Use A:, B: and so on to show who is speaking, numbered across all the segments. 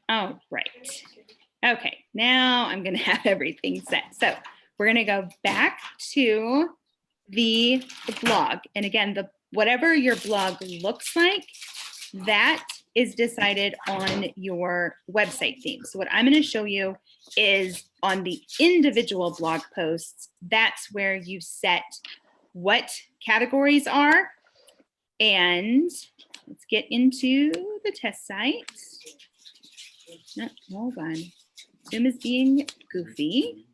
A: Oh, right. Okay, now I'm gonna have everything set. So we're gonna go back to the blog. And again, whatever your blog looks like, that is decided on your website theme. So what I'm gonna show you is on the individual blog posts, that's where you set what categories are. And let's get into the test site. No, hold on. Zoom is being goofy.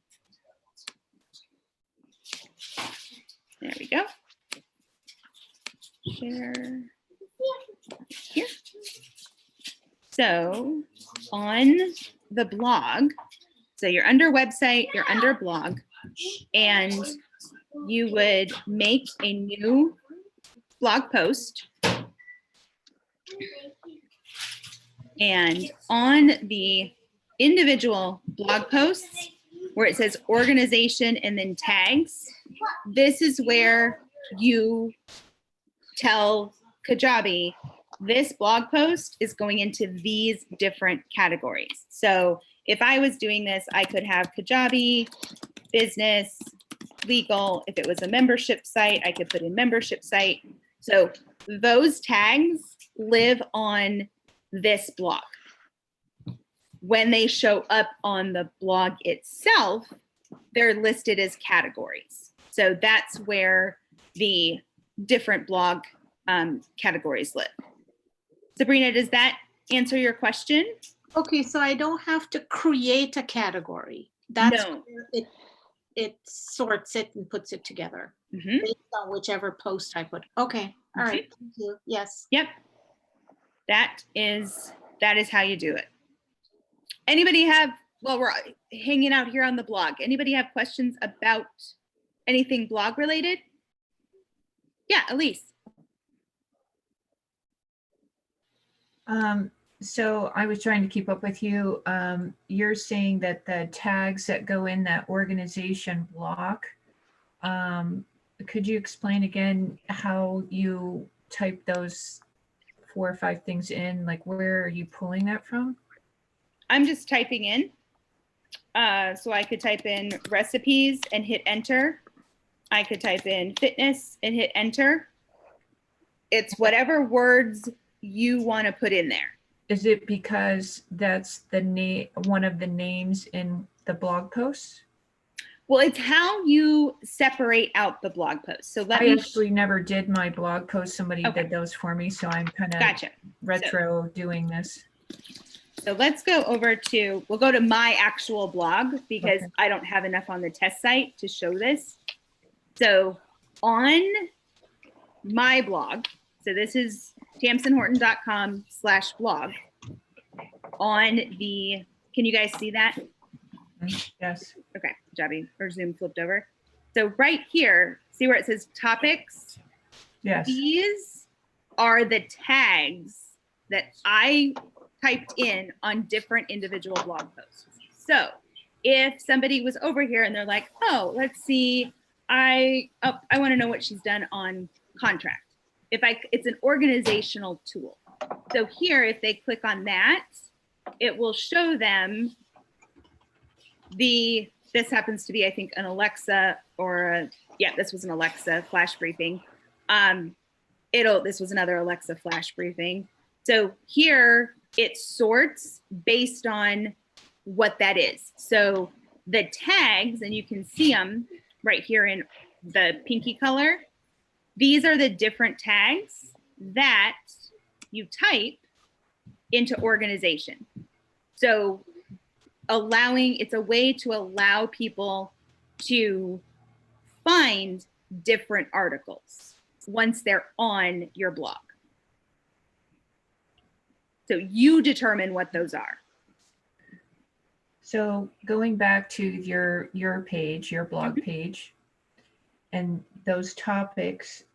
A: There we go. Share here. So on the blog, so you're under website, you're under blog, and you would make a new blog post. And on the individual blog posts where it says organization and then tags, this is where you tell Kajabi, this blog post is going into these different categories. So if I was doing this, I could have Kajabi, business, legal. If it was a membership site, I could put in membership site. So those tags live on this blog. When they show up on the blog itself, they're listed as categories. So that's where the different blog categories live. Sabrina, does that answer your question?
B: Okay, so I don't have to create a category. That's
A: No.
B: where it sorts it and puts it together based on whichever post I put. Okay, all right, thank you. Yes.
A: Yep. That is how you do it. Anybody have, well, we're hanging out here on the blog. Anybody have questions about anything blog related? Yeah, Elise.
C: So I was trying to keep up with you. You're saying that the tags that go in that organization block, could you explain again how you type those 4 or 5 things in? Like, where are you pulling that from?
A: I'm just typing in. So I could type in recipes and hit enter. I could type in fitness and hit enter. It's whatever words you want to put in there.
C: Is it because that's the name, one of the names in the blog posts?
A: Well, it's how you separate out the blog post. So
C: I actually never did my blog post. Somebody did those for me. So I'm kind of retro doing this.
A: So let's go over to, we'll go to my actual blog because I don't have enough on the test site to show this. So on my blog, so this is tamsenhorton.com/blog. On the, can you guys see that?
C: Yes.
A: Okay, Kajabi, or Zoom flipped over. So right here, see where it says topics?
C: Yes.
A: These are the tags that I typed in on different individual blog posts. So if somebody was over here and they're like, oh, let's see, I want to know what she's done on contract. It's an organizational tool. So here, if they click on that, it will show them this happens to be, I think, an Alexa or this was an Alexa flash briefing. This was another Alexa flash briefing. So here it sorts based on what that is. So the tags, and you can see them right here in the pinky color. These are the different tags that you type into organization. So it's a way to allow people to find different articles once they're on your blog. So you determine what those are.
C: So going back to your page, your blog page, and those topics,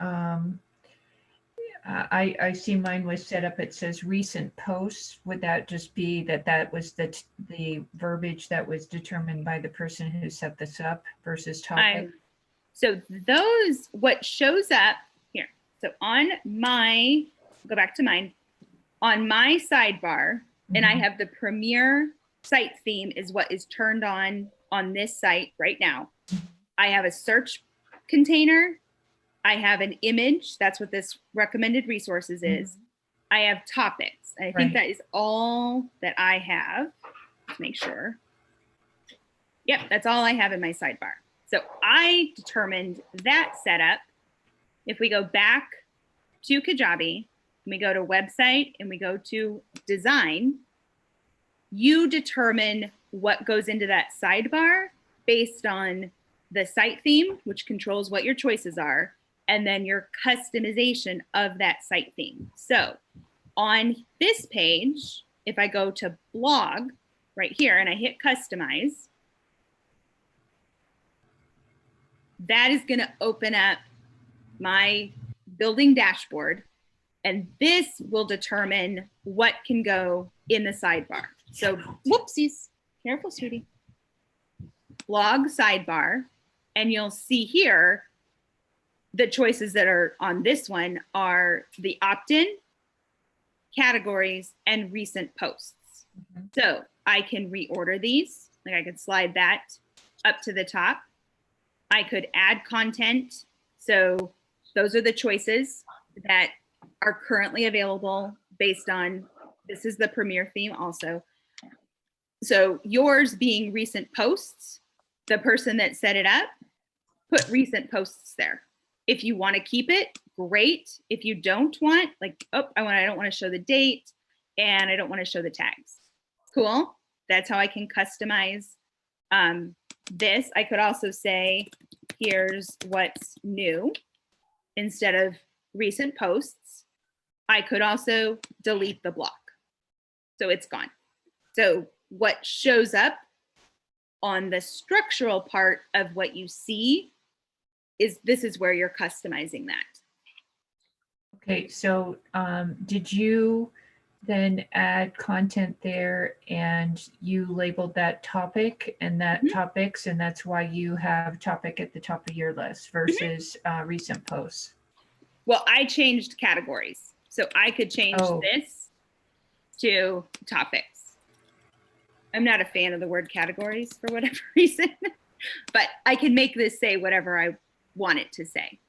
C: I see mine was set up, it says recent posts. Would that just be that was the verbiage that was determined by the person who set this up versus topic?
A: So what shows up here, so on my, go back to mine, On my sidebar, and I
C: Mhm.
A: have the premier site theme is what is turned on this site right now. I have a search container. I have an image. That's what this recommended resources is. I have topics. And I think
C: Right.
A: that is all that I have. Let's make sure. Yep, that's all I have in my sidebar. So I determined that setup. If we go back to Kajabi, and we go to website and we go to design, you determine what goes into that sidebar based on the site theme, which controls what your choices are, and then your customization of that site theme. So on this page, if I go to blog right here and I hit customize, that is going to open up my building dashboard, and this will determine what can go in the sidebar. So whoopsies, careful, sweetie. Blog sidebar, and you'll see here the choices that are on this one are the opt-in, categories, and recent posts. So I can reorder these. Like I could slide that up to the top. I could add content. So those are the choices that are currently available based on, this is the premier theme also. So yours being recent posts, the person that set it up, put recent posts there. If you want to keep it, great. If you don't want, like, oh, I don't want to show the date and I don't want to show the tags. Cool. That's how I can customize this. I could also say, here's what's new instead of recent posts. I could also delete the block. So it's gone. So what shows up on the structural part of what you see is this is where you're customizing that.
C: Okay, so did you then add content there and you labeled that topic and that topics, and that's why you have topic at the top of your list versus recent posts?
A: Well, I changed categories. So I could change this to topics. I'm not a fan of the word categories for whatever reason, but I can make this say whatever I want it to say.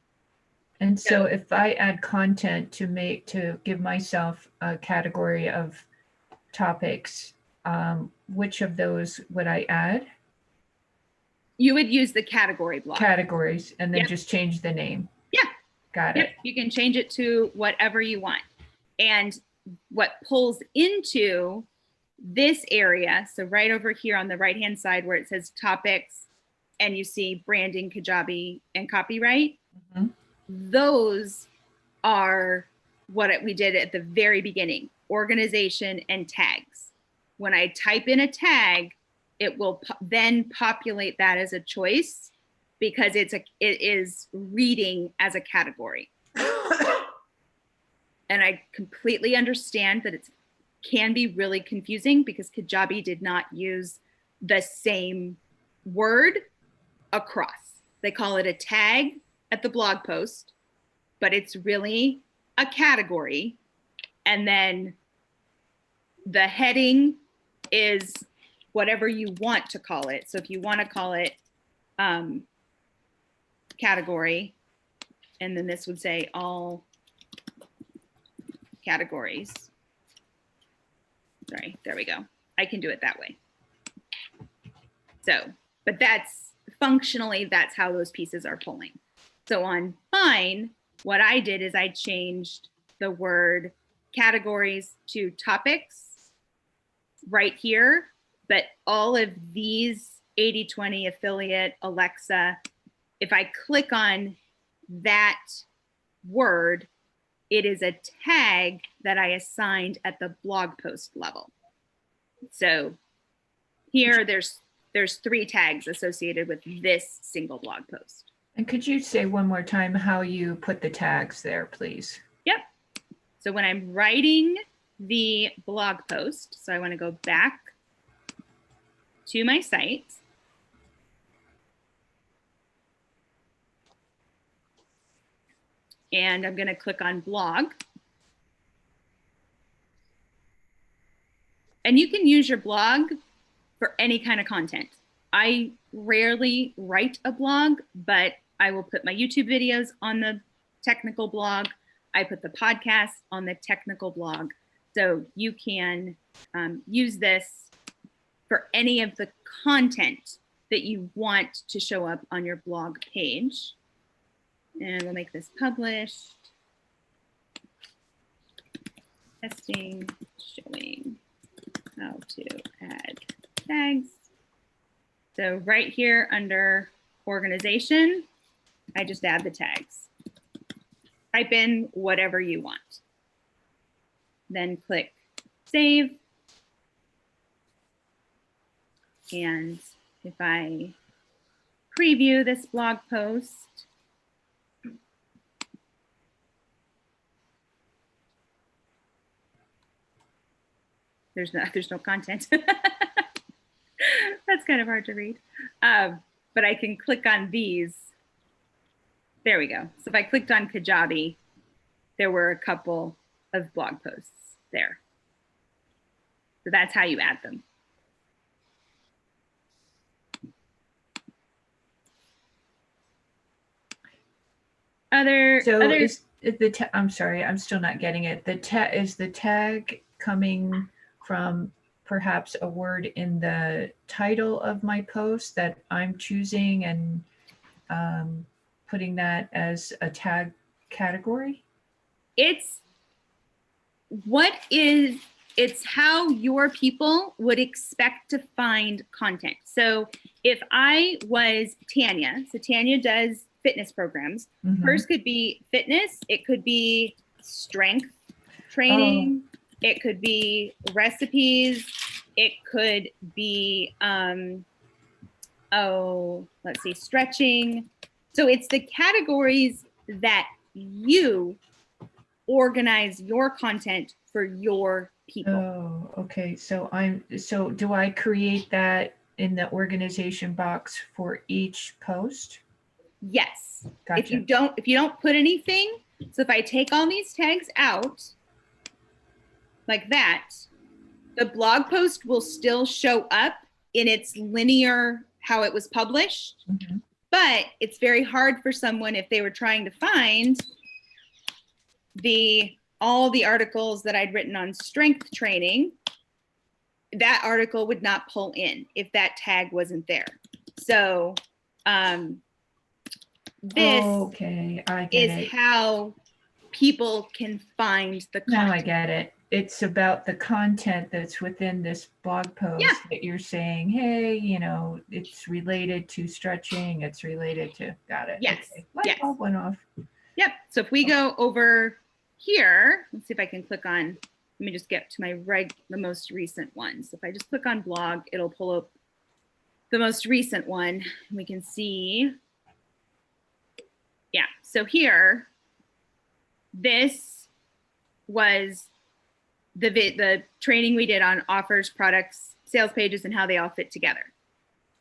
C: And so if I add content to give myself a category of topics, which of those would I add?
A: You would use the category block.
C: Categories, and then just change the name.
A: Yeah.
C: Got it.
A: You can change it to whatever you want. And what pulls into this area, so right over here on the right-hand side where it says topics, and you see branding, Kajabi, and copyright, those are what we did at the very beginning, organization and tags. When I type in a tag, it will then populate that as a choice because it is reading as a category. And I completely understand that it can be really confusing because Kajabi did not use the same word across. They call it a tag at the blog post, but it's really a category. And then the heading is whatever you want to call it. So if you want to call it category, and then this would say all categories. Sorry, there we go. I can do it that way. So, but that's functionally, that's how those pieces are pulling. So on mine, what I did is I changed the word categories to topics right here, but all of these 80/20 affiliate, Alexa, if I click on that word, it is a tag that I assigned at the blog post level. So here there's 3 tags associated with this single blog post.
C: And could you say one more time how you put the tags there, please?
A: Yep. So when I'm writing the blog post, so I want to go back to my site. And I'm going to click on blog. And you can use your blog for any kind of content. I rarely write a blog, but I will put my YouTube videos on the technical blog. I put the podcast on the technical blog. So you can use this for any of the content that you want to show up on your blog page. And we'll make this published. Testing, showing how to add tags. So right here under organization, I just add the tags. Type in whatever you want. Then click save. And if I preview this blog post, there's no content. That's kind of hard to read. But I can click on these. There we go. So if I clicked on Kajabi, there were a couple of blog posts there. So that's how you add them.
C: Is the I'm sorry, I'm still not getting it. Is the tag coming from perhaps a word in the title of my post that I'm choosing and putting that as a tag category? It's
A: how your people would expect to find content. So if I was Tanya, so Tanya does fitness programs. Hers could be fitness, it could be strength training, it could be recipes, it could be let's see, stretching. So it's the categories that you organize your content for your people.
C: Oh, okay. So do I create that in the organization box for each post?
A: Yes.
C: Gotcha.
A: If you don't put anything, so if I take all these tags out like that, the blog post will still show up in its linear how it was published. But it's very hard for someone if they were trying to find all the articles that I'd written on strength training, that article would not pull in if that tag wasn't there. So this is how people can find the content.
C: Now I get it. It's about the content that's within this blog post that you're saying, hey, it's related to stretching. It's related to, got it.
A: Yes.
C: Okay. Light bulb went off.
A: Yep. So if we go over here, let's see if I can click on, let me just get to the most recent ones. If I just click on blog, it'll pull up the most recent one. We can see, so here, this was the training we did on offers, products, sales pages, and how they all fit together.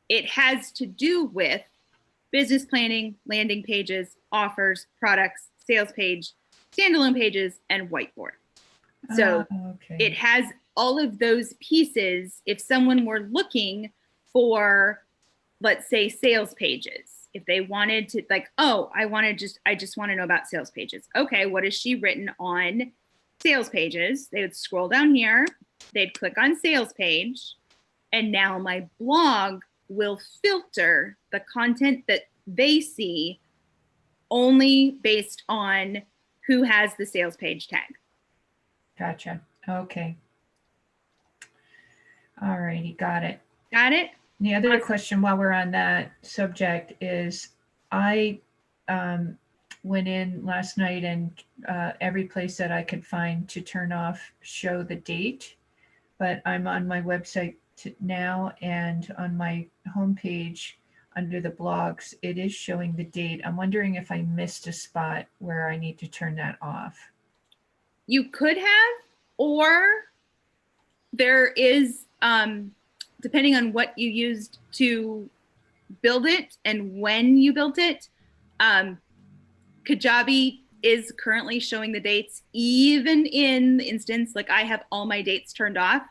A: It has to do with business planning, landing pages, offers, products, sales page, standalone pages, and whiteboard. So it has all of those pieces. If someone were looking for, let's say, sales pages, if they wanted to, like, I just want to know about sales pages. Okay, what has she written on sales pages? They would scroll down here, they'd click on sales page, and now my blog will filter the content that they see only based on who has the sales page tag.
C: Gotcha. Okay. All righty. Got it.
A: Got it?
C: The other question while we're on that subject is I went in last night and every place that I could find to turn off show the date, but I'm on my website now and on my homepage under the blogs, it is showing the date. I'm wondering if I missed a spot where I need to turn that off.
A: You could have, or there is, depending on what you used to build it and when you built it, Kajabi is currently showing the dates, even in the instance, like I have all my dates turned off.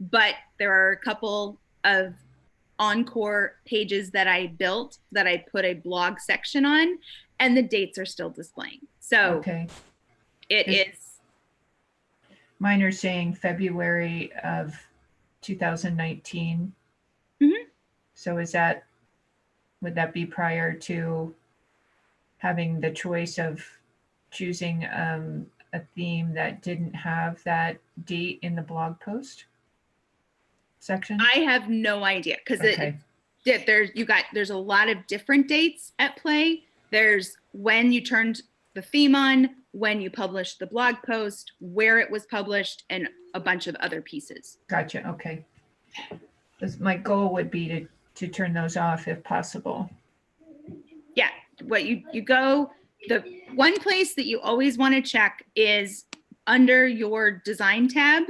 A: but there are a couple of Encore pages that I built that I put a blog section on, and the dates are still displaying. So
C: Okay.
A: it is.
C: Mine are saying February of 2019.
A: Mhm.
C: So would that be prior to having the choice of choosing a theme that didn't have that date in the blog post section?
A: I have no idea because
C: Okay.
A: there's a lot of different dates at play. There's when you turned the theme on, when you published the blog post, where it was published, and a bunch of other pieces.
C: Gotcha. Okay. My goal would be to turn those off if possible.
A: Yeah, what you go, the one place that you always want to check is under your design tab.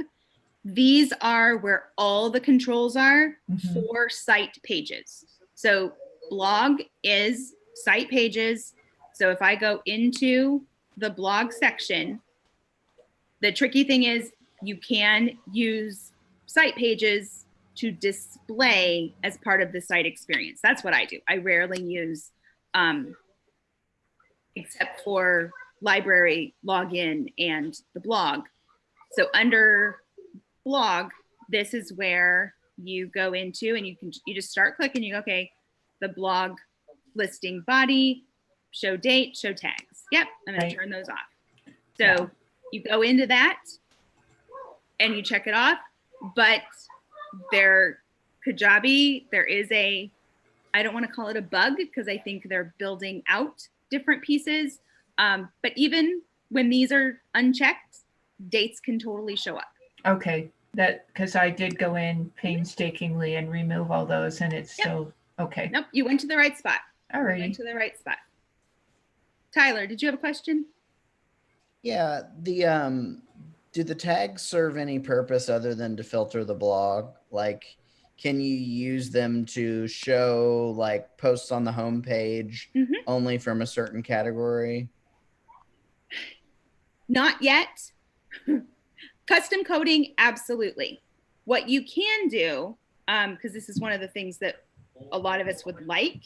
A: These are where all the controls are for site pages. So blog is site pages. So if I go into the blog section, the tricky thing is you can use site pages to display as part of the site experience. That's what I do. I rarely use, except for library login and the blog. So under blog, this is where you go into and you just start clicking. You go, okay, the blog listing body, show date, show tags. Yep, I'm going to turn those off. So you go into that and you check it off. But Kajabi, there is I don't want to call it a bug because I think they're building out different pieces. But even when these are unchecked, dates can totally show up.
C: Okay, because I did go in painstakingly and remove all those, and it's still okay.
A: Nope, you went to the right spot.
C: All right.
A: You went to the right spot. Tyler, did you have a question?
D: Yeah, do the tags serve any purpose other than to filter the blog? Like, can you use them to show like posts on the homepage only from a certain category?
A: Not yet. Custom coding, absolutely. What you can do, because this is one of the things that a lot of us would like.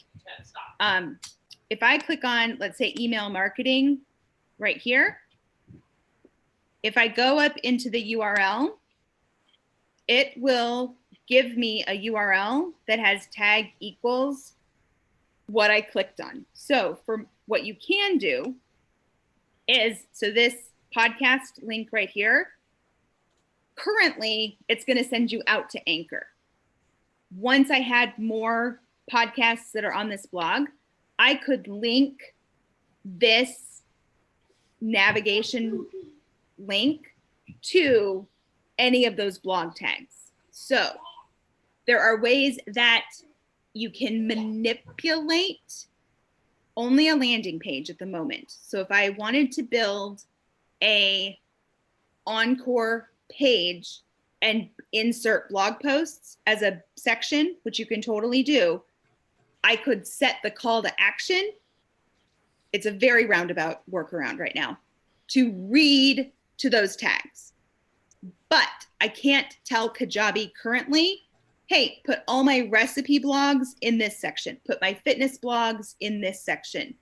A: If I click on, let's say, email marketing right here, if I go up into the URL, it will give me a URL that has tag equals what I clicked on. So for what you can do is, so this podcast link right here, currently it's going to send you out to Anchor. Once I had more podcasts that are on this blog, I could link this navigation link to any of those blog tags. So there are ways that you can manipulate only a landing page at the moment. So if I wanted to build a Encore page and insert blog posts as a section, which you can totally do, I could set the call to action. It's a very roundabout workaround right now to read to those tags. But I can't tell Kajabi currently, hey, put all my recipe blogs in this section, put my fitness blogs in this section.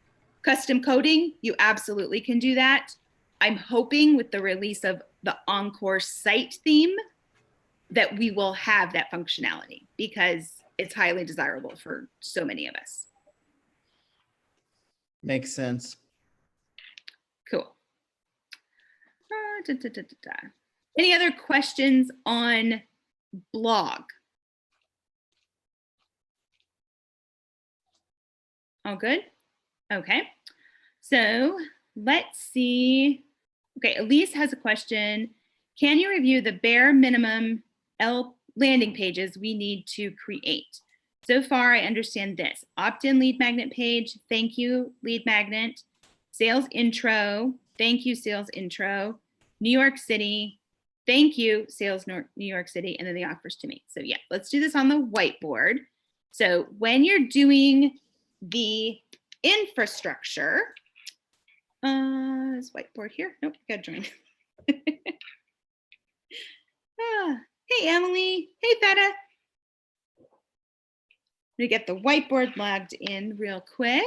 A: Custom coding, you absolutely can do that. I'm hoping with the release of the Encore site theme that we will have that functionality because it's highly desirable for so many of us.
D: Makes sense.
A: Cool. Any other questions on blog? All good? Okay. So let's see. Okay, Elise has a question. Can you review the bare minimum landing pages we need to create? So far, I understand this. Opt-in lead magnet page. Thank you, lead magnet. Sales intro. Thank you, sales intro. New York City. Thank you, sales New York City. And then the offers to me. So yeah, let's do this on the whiteboard. So when you're doing the infrastructure, is whiteboard here? Nope, gotta join. Hey, Hey, Emily. Hey, Feta. I'm gonna get the whiteboard logged in real quick.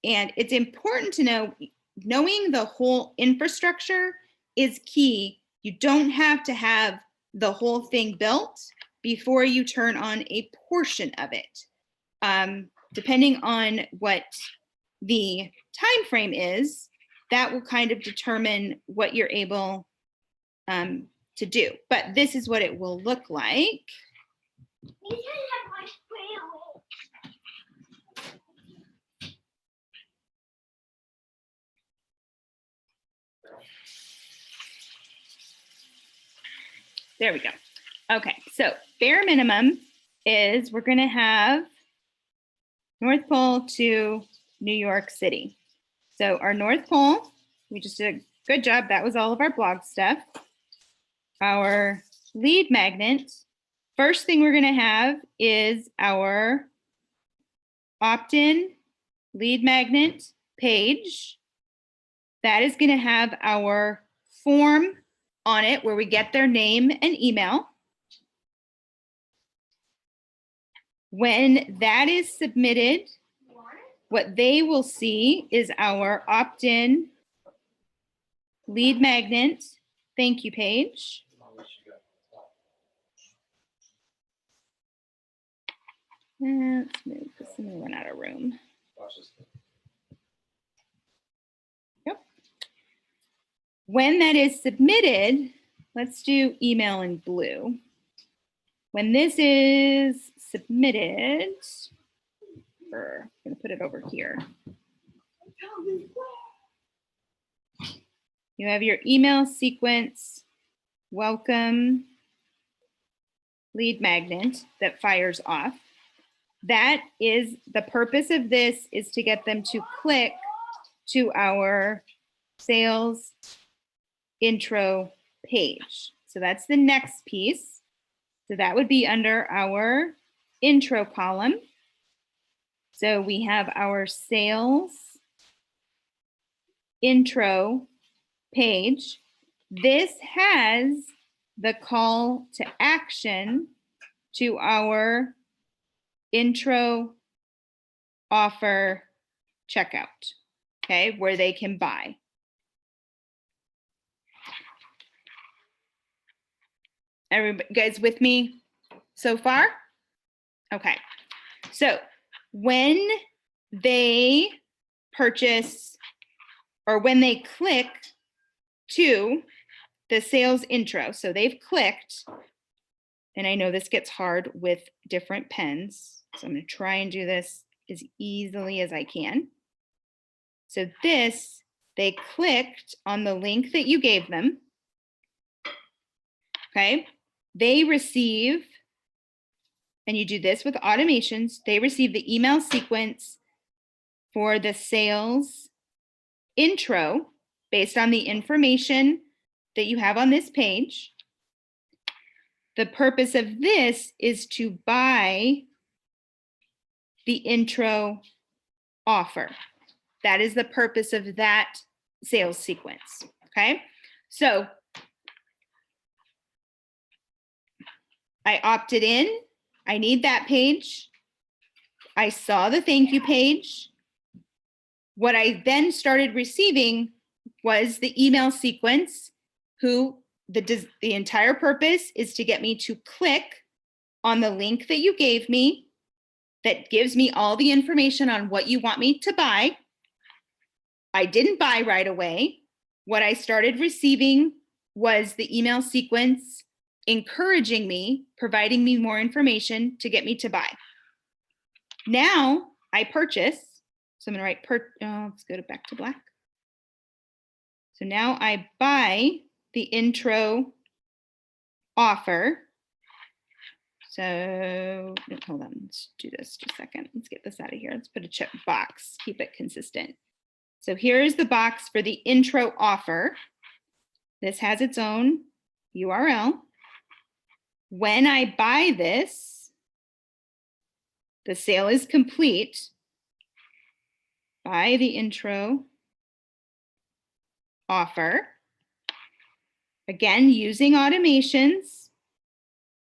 A: And it's important to know, knowing the whole infrastructure is key. You don't have to have the whole thing built before you turn on a portion of it. Depending on what the time frame is, that will kind of determine what you're able to do. But this is what it will look like. There we go. Okay, so bare minimum is we're gonna have North Pole to New York City. So our North Pole, we just did a good job. That was all of our blog stuff. Our lead magnet, first thing we're gonna have is our opt-in lead magnet page. That is gonna have our form on it where we get their name and email. When that is submitted, what they will see is our opt-in lead magnet thank you page. Let's move this, I'm gonna run out of room. Yep. When that is submitted, let's do email in blue. When this is submitted, I'm gonna put it over here. You have your email sequence, welcome lead magnet that fires off. That is, the purpose of this is to get them to click to our sales intro page. So that's the next piece. So that would be under our intro column. So we have our sales intro page. This has the call to action to our intro offer checkout, okay, where they can buy. Everybody, guys with me so far? Okay, so when they purchase or when they click to the sales intro, so they've clicked, and I know this gets hard with different pens, so I'm going to try and do this as easily as I can. So this, they clicked on the link that you gave them. Okay, they receive, and you do this with automations, they receive the email sequence for the sales intro based on the information that you have on this page. The purpose of this is to buy the intro offer. That is the purpose of that sales sequence, okay? So I opted in, I need that page. I saw the thank you page. What I then started receiving was the email sequence, who the entire purpose is to get me to click on the link that you gave me that gives me all the information on what you want me to buy. I didn't buy right away. What I started receiving was the email sequence encouraging me, providing me more information to get me to buy. Now I purchase, so I'm gonna write, let's go back to black. So now I buy the intro offer. So hold on, let's do this just a second. Let's get this out of here. Let's put a check box, keep it consistent. So here's the box for the intro offer. This has its own URL. When I buy this, the sale is complete by the intro offer. Again, using automations,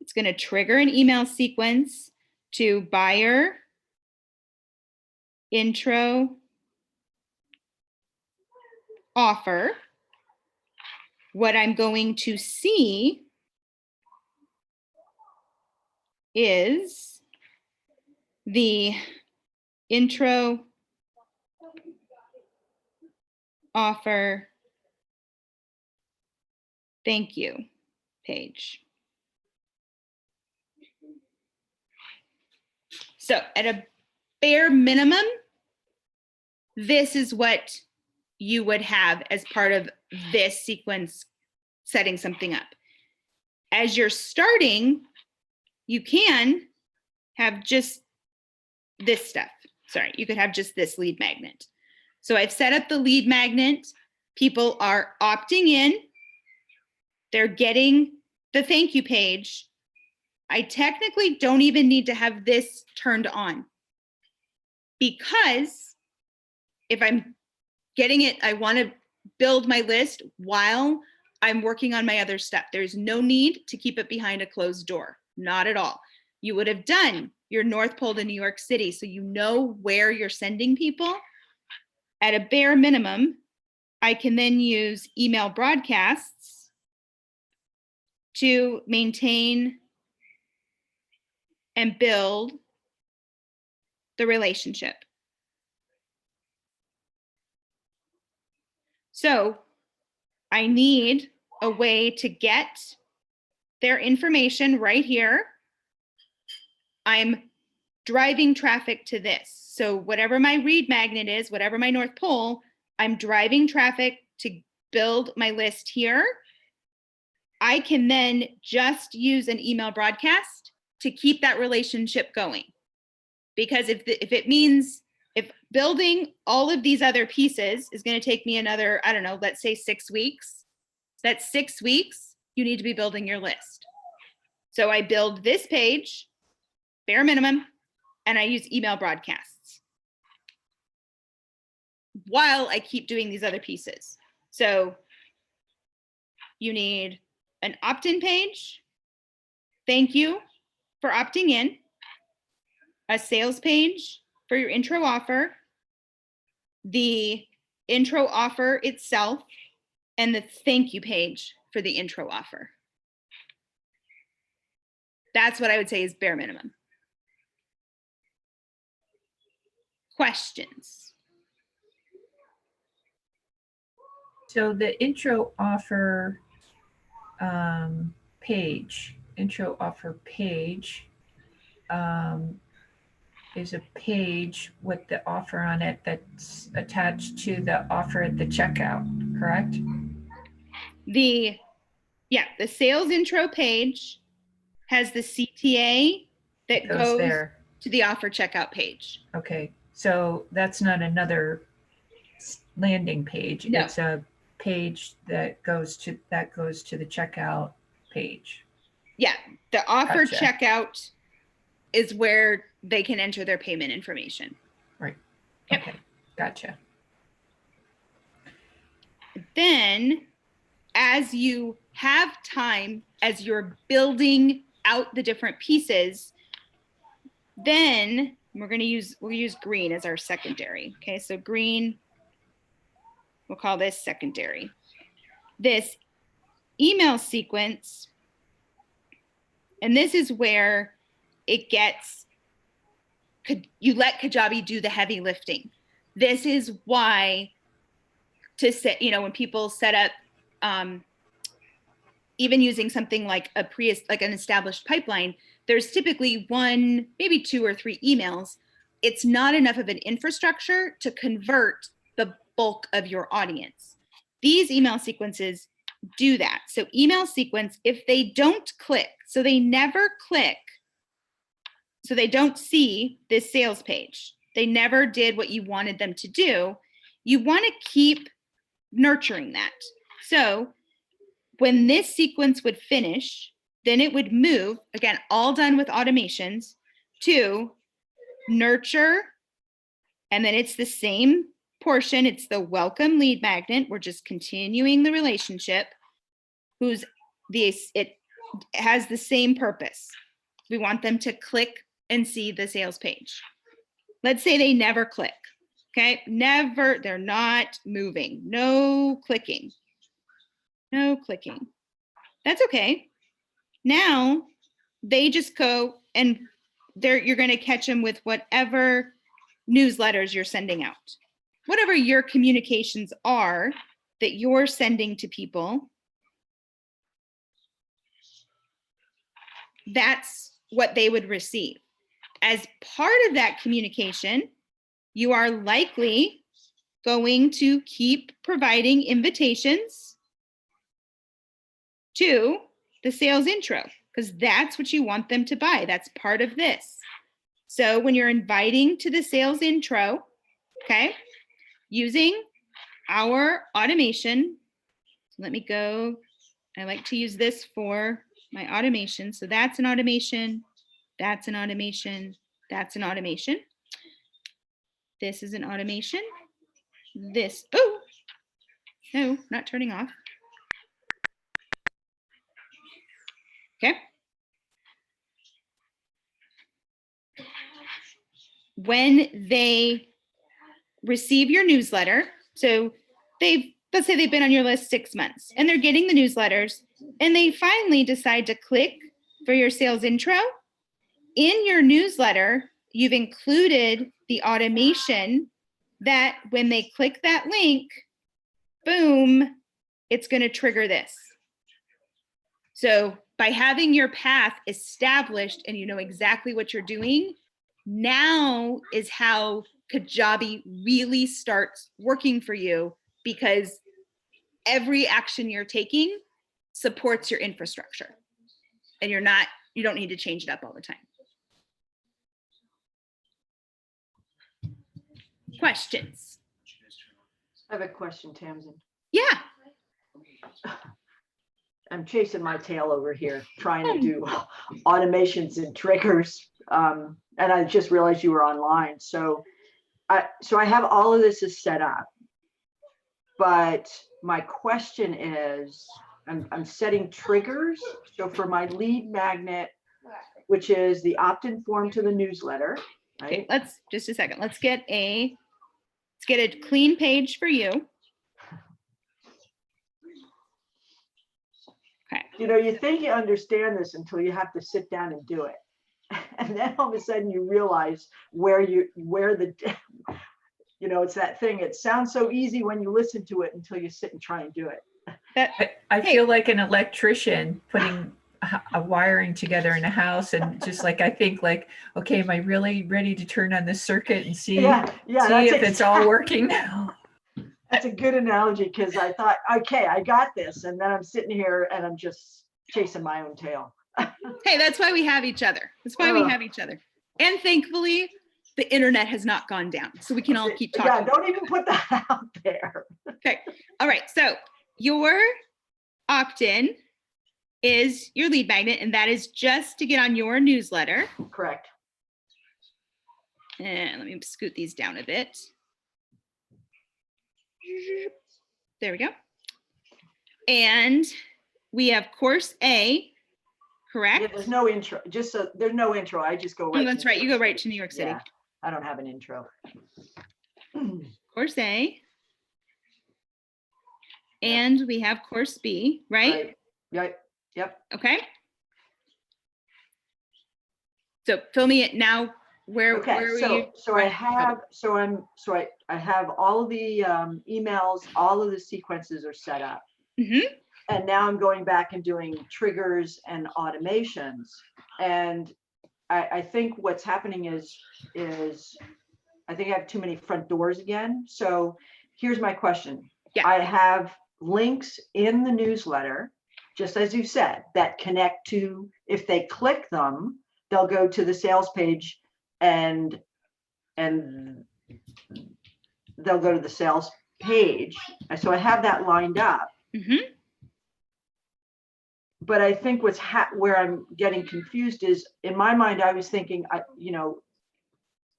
A: it's going to trigger an email sequence to buyer intro offer. What I'm going to see is the intro offer thank you page. So at a bare minimum, this is what you would have as part of this sequence, setting something up. As you're starting, you can have just this stuff. Sorry, you could have just this lead magnet. So I've set up the lead magnet. People are opting in. They're getting the thank you page. I technically don't even need to have this turned on, because if I'm getting it, I want to build my list while I'm working on my other stuff. There's no need to keep it behind a closed door. Not at all. You would have done your North Pole to New York City, so you know where you're sending people. At a bare minimum, I can then use email broadcasts to maintain and build the relationship. So I need a way to get their information right here. I'm driving traffic to this. So whatever my read magnet is, whatever my North Pole, I'm driving traffic to build my list here. I can then just use an email broadcast to keep that relationship going. Because if it means, if building all of these other pieces is going to take me another, I don't know, let's say 6 weeks, that's 6 weeks you need to be building your list. So I build this page, bare minimum, and I use email broadcasts while I keep doing these other pieces. So you need an opt-in page. Thank you for opting in. A sales page for your intro offer, the intro offer itself, and the thank you page for the intro offer. That's what I would say is bare minimum. Questions?
C: So the intro offer page is a page with the offer on it that's attached to the offer at the checkout, correct?
A: The sales intro page has the CTA that goes
C: there.
A: to the offer checkout page.
C: Okay, so that's not another landing page.
A: No.
C: It's a page that goes to the checkout page.
A: Yeah, the offer
C: Gotcha.
A: checkout is where they can enter their payment information.
C: Right.
A: Yep.
C: Okay, gotcha.
A: Then, as you have time, as you're building out the different pieces, then we'll use green as our secondary. Okay, so green, we'll call this secondary. This email sequence, and this is where it gets, you let Kajabi do the heavy lifting. This is why to set, when people set up, even using something like an established pipeline, there's typically 1, maybe 2 or 3 emails. It's not enough of an infrastructure to convert the bulk of your audience. These email sequences do that. So email sequence, if they don't click, so they never click, so they don't see this sales page, they never did what you wanted them to do, you want to keep nurturing that. So when this sequence would finish, then it would move, again, all done with automations, to nurture And then it's the same portion. It's the welcome lead magnet. We're just continuing the relationship. It has the same purpose. We want them to click and see the sales page. Let's say they never click. Okay, never, they're not moving. No clicking. No clicking. That's okay. Now they just go and you're going to catch them with whatever newsletters you're sending out. Whatever your communications are that you're sending to people, that's what they would receive. As part of that communication, you are likely going to keep providing invitations to the sales intro, because that's what you want them to buy. That's part of this. So when you're inviting to the sales intro, okay, using our automation, let me go. I like to use this for my automation. So that's an automation. That's an automation. That's an automation. This is an automation. This, oh, no, not turning off. Okay. When they receive your newsletter, so let's say they've been on your list 6 months and they're getting the newsletters and they finally decide to click for your sales intro. In your newsletter, you've included the automation that when they click that link, boom, it's going to trigger this. So by having your path established and you know exactly what you're doing, now is how Kajabi really starts working for you, because every action you're taking supports your infrastructure and you don't need to change it up all the time. Questions?
E: I have a question, Tamsin.
A: Yeah.
E: I'm chasing my tail over here, trying to do automations and triggers. And I just realized you were online. So I have all of this is set up. But my question is, I'm setting triggers. So for my lead magnet, which is the opt-in form to the newsletter, right?
A: Okay, let's just a second. Let's get a clean page for you. Okay.
E: You know, you think you understand this until you have to sit down and do it. And then all of a sudden you realize it's that thing. It sounds so easy when you listen to it until you sit and try and do it.
C: I feel like an electrician putting a wiring together in a house, and just like, I think like, okay, am I really ready to turn on this circuit and see if it's all working now?
E: That's a good analogy, because I thought, okay, I got this. And then I'm sitting here and I'm just chasing my own tail.
A: Hey, that's why we have each other. That's why we have each other. And thankfully, the internet has not gone down, so we can all keep talking.
E: Yeah, don't even put that out there.
A: Okay. All right. So your opt-in is your lead magnet, and that is just to get on your newsletter.
E: Correct.
A: And let me scoot these down a bit. There we go. And we have course A, correct?
E: Yeah, there's no intro. Just so there's no intro. I just go right.
A: Oh, that's right. You go right to New York City.
E: Yeah, I don't have an intro.
A: Course A. And we have course B, right?
E: Right. Yep.
A: Okay. So fill me in now. Where were you?
E: So I have all of the emails, all of the sequences are set up.
A: Mm-hmm.
E: And now I'm going back and doing triggers and automations. And I think what's happening is I think I have too many front doors again. So here's my question.
A: Yeah.
E: I have links in the newsletter, just as you said, that connect to, if they click them, they'll go to the sales page and they'll go to the sales page. So I have that lined up.
A: Mm-hmm.
E: But I think where I'm getting confused is, in my mind, I was thinking, I'm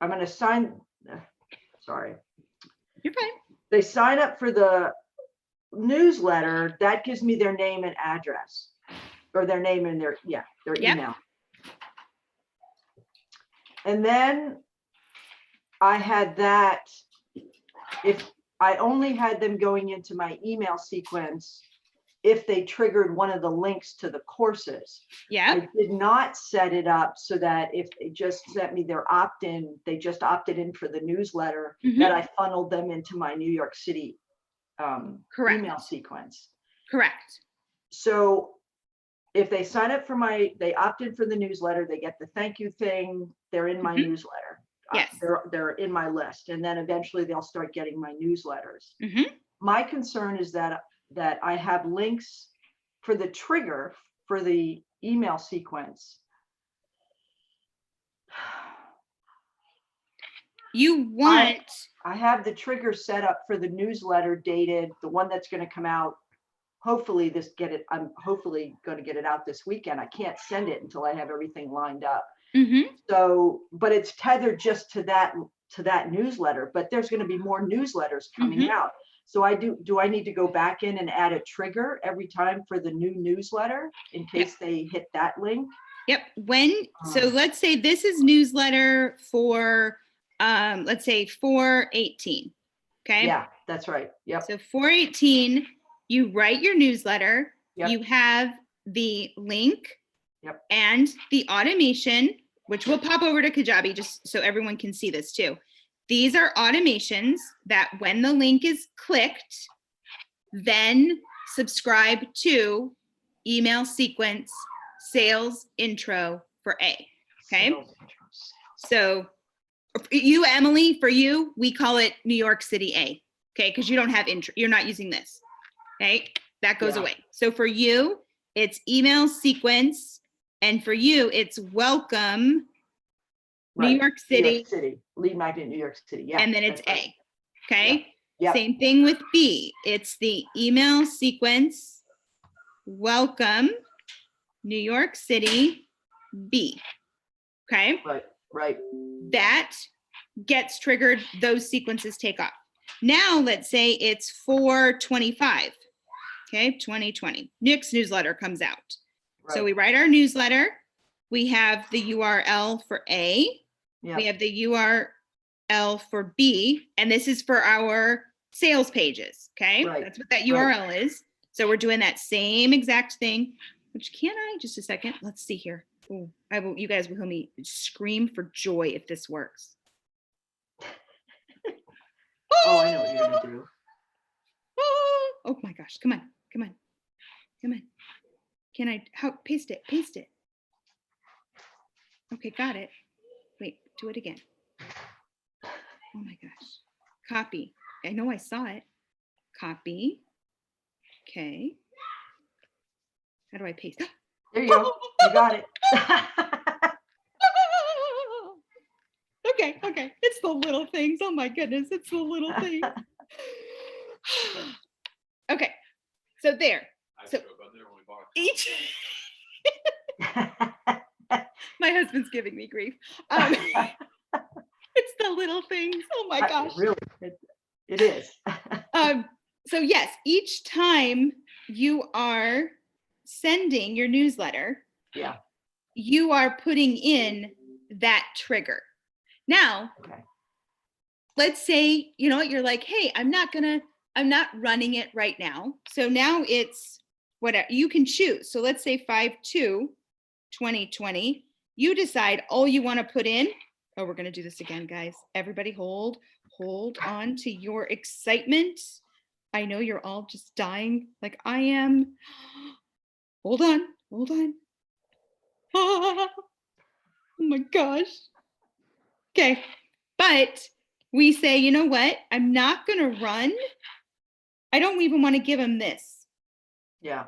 E: going to sign. sorry.
A: You're fine.
E: They sign up for the newsletter, that gives me their name and address, or their name and their
A: Yep.
E: email. And then I had that, if I only had them going into my email sequence, if they triggered one of the links to the courses.
A: Yeah.
E: I did not set it up so that if they just sent me their opt-in, they just opted in for the newsletter, that I funneled them into my New York City
A: Correct.
E: email sequence.
A: Correct.
E: So if they sign up for they opt in for the newsletter, they get the thank you thing, they're in my newsletter.
A: Yes.
E: They're in my list, and then eventually they'll start getting my newsletters.
A: Mm-hmm.
E: My concern is that I have links for the trigger for the email sequence.
A: You want,
E: I have the trigger set up for the newsletter dated, the one that's going to come out. Hopefully I'm hopefully going to get it out this weekend. I can't send it until I have everything lined up. So, but it's tethered just to that newsletter, but there's going to be more newsletters coming out. So do I need to go back in and add a trigger every time for the new newsletter in case they hit that link?
A: Yep. So let's say this is newsletter for, let's say 4/18. Okay.
E: Yeah, that's right. Yep.
A: So 4/18, you write your newsletter,
E: Yep.
A: you have the link
E: Yep.
A: and the automation, which will pop over to Kajabi just so everyone can see this too. These are automations that when the link is clicked, then subscribe to email sequence sales intro for A. Okay.
E: Sales intro, sales.
A: So you, Emily, for you, we call it New York City A. Okay. Because you don't have intro, you're not using this. Okay. That goes
E: Yeah.
A: away. So for you, it's email sequence. And for you, it's welcome New
E: Right.
A: York
E: New
A: City.
E: York City, lead magnet, New York City. Yeah.
A: And then it's
E: that's right.
A: A. Okay.
E: Yep.
A: Same thing with B. It's the email sequence. Welcome New York City B. Okay.
E: Right.
A: That gets triggered. Those sequences take off. Now let's say it's 4/25. Okay. 2020. Next newsletter comes out.
E: Right.
A: So we write our newsletter. We have the URL for A.
E: Yeah.
A: We have the URL for B, and this is for our sales pages. Okay.
E: Right.
A: That's what that URL is. So we're doing that same exact thing, which can I just a second? Let's see here. Oh, you guys will hear me scream for joy if this works.
E: Oh, I know what you're gonna do.
A: Oh my gosh. Come on. Can I paste it? Okay, got it. Wait, do it again. Oh my gosh. Copy. I know I saw it. Copy. Okay. How do I paste?
E: There you go. You got it.
A: Okay. It's the little things. Oh my goodness. It's the little things. Okay. So there. So each my husband's giving me grief. It's the little things. Oh my gosh.
E: Really, it is.
A: So yes, each time you are sending your newsletter,
E: Yeah.
A: you are putting in that trigger. Now,
E: Okay.
A: let's say, you know what, you're like, hey, I'm not running it right now. So now it's whatever you can choose. So let's say 5/2/2020. You decide all you want to put in. Oh, we're going to do this again, guys. Everybody hold on to your excitement. I know you're all just dying like I am. Hold on. Oh my gosh. Okay. But we say, you know what? I'm not going to run. I don't even want to give them this.
E: Yeah.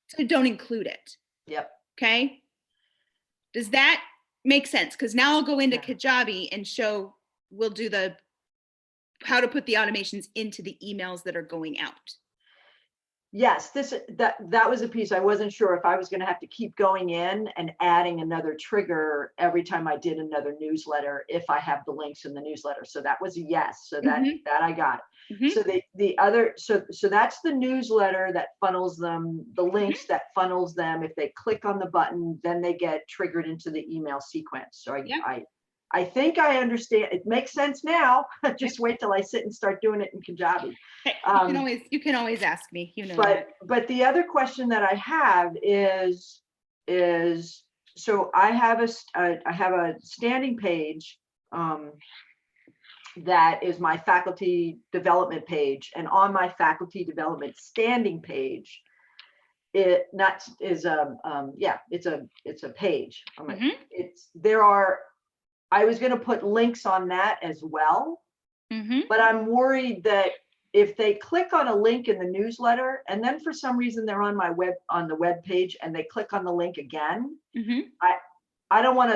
A: So don't include it.
E: Yep.
A: Okay. Does that make sense? Because now I'll go into
E: Yeah.
A: Kajabi and we'll do how to put the automations into the emails that are going out.
E: Yes, that was a piece. I wasn't sure if I was going to have to keep going in and adding another trigger every time I did another newsletter if I have the links in the newsletter. So that was a yes. So that I got. So the other so that's the newsletter that funnels them, the links that funnels them. If they click on the button, then they get triggered into the email sequence. So I think I understand. It makes sense now. Just wait till I sit and start doing it in Kajabi.
A: Hey, you can always ask me, you know.
E: But the other question that I have is so I have a standing page that is my faculty development page, and on my faculty development standing page, it's a page. I was going to put links on that as well, but I'm worried that if they click on a link in the newsletter and then for some reason they're on the web page and they click on the link again, I don't want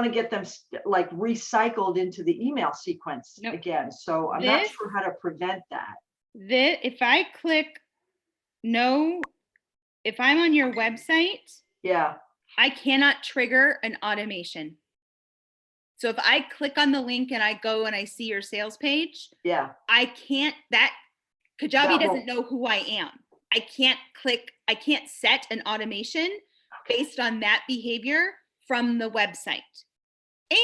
E: to get them like recycled into the email sequence again. So I'm not sure how to prevent that.
A: If I click if I'm on your website, I cannot trigger an automation. So if I click on the link and I go and I see your sales page, I can't, Kajabi doesn't know who I am. I can't set an automation based on that behavior from the website.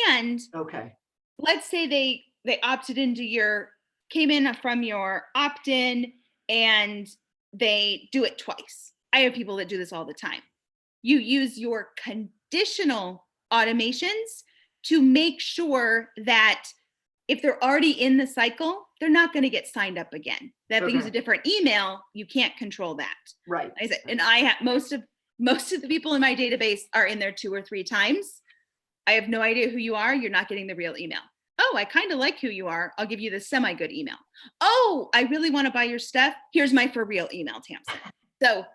A: And let's say they opted into came in from your opt-in and they do it twice. I have people that do this all the time. You use your conditional automations to make sure that if they're already in the cycle, they're not going to get signed up again. That if they use a different email, you can't control that.
E: Right.
A: I said, and I have most of the people in my database are in there 2 or 3 times. I have no idea who you are. You're not getting the real email. Oh, I kind of like who you are. I'll give you the semi-good email. Oh, I really want to buy your stuff. Here's my for real email, Tamsin. So,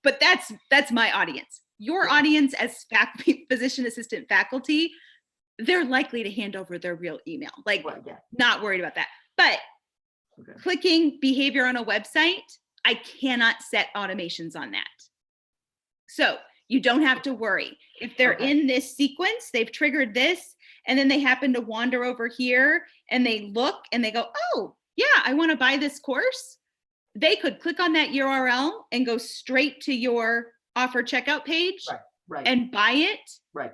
A: but that's my audience. Your audience as physician assistant faculty, they're likely to hand over their real email. Not worried about that. But clicking behavior on a website, I cannot set automations on that. So you don't have to worry. If they're in this sequence, they've triggered this, and then they happen to wander over here and they look and they go, oh, yeah, I want to buy this course. They could click on that URL and go straight to your offer checkout page and buy it.
E: Right.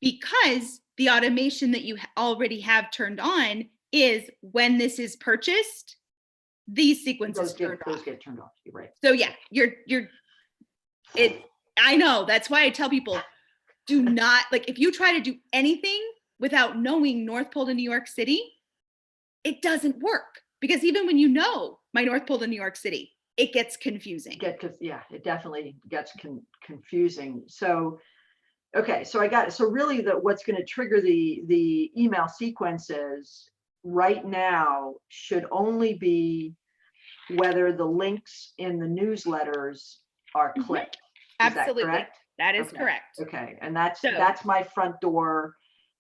A: Because the automation that you already have turned on is when this is purchased, these sequences get
E: turned off. You're right.
A: So yeah, I know, that's why I tell people, do not, if you try to do anything without knowing North Pole to New York City, it doesn't work. Because even when you know my North Pole to New York City, it gets confusing.
E: It definitely gets confusing. So so really what's going to trigger the email sequences right now should only be whether the links in the newsletters are clicked.
A: Absolutely.
E: Is that correct?
A: That is correct.
E: Okay. And that's my front door.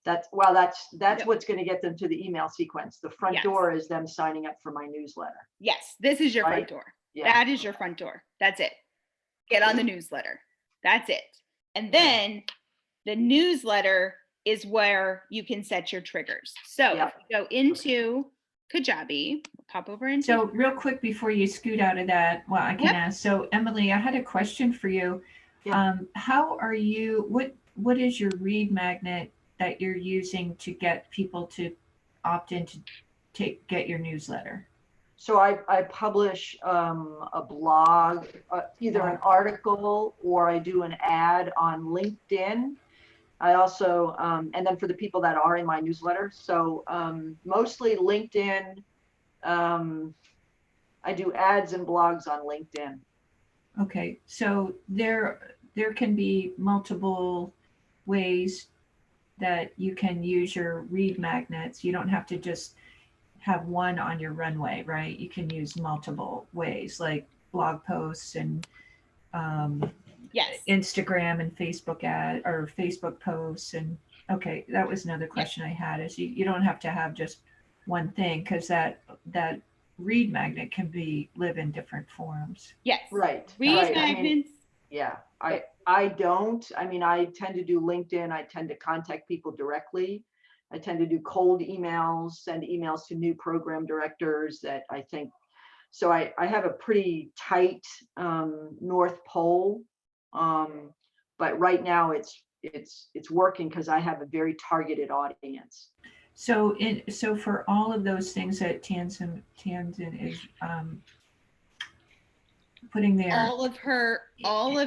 E: That's what's going to get them to the email sequence. The front door is them signing up for my newsletter.
A: Yes. This is your front door. Yeah. That is your front door. That's it. Get on the newsletter. That's it. And then the newsletter is where you can set your triggers. So if you go into Kajabi, pop over into.
C: So real quick before you scoot out of that, well, I can ask. So Emily, I had a question for you. How are you, what is your read magnet that you're using to get people to opt in to get your newsletter?
E: So I publish a blog, either an article or I do an ad on LinkedIn. I also, and then for the people that are in my newsletter, so mostly LinkedIn. I do ads and blogs on LinkedIn.
C: Okay, so there can be multiple ways that you can use your read magnets. You don't have to just have one on your runway, right? You can use multiple ways, like blog posts and Instagram and Facebook ad or Facebook posts. And okay, that was another question I had, is you don't have to have just one thing, because that reed magnet can live in different forms.
A: Yes.
E: Right.
A: Reed
E: right. I mean,
A: magnets.
E: yeah, I don't. I mean, I tend to do LinkedIn. I tend to contact people directly. I tend to do cold emails, send emails to new program directors that I think. So I have a pretty tight North Pole, but right now it's working because I have a very targeted audience.
C: So for all of those things that Tamsin is putting there,
A: all of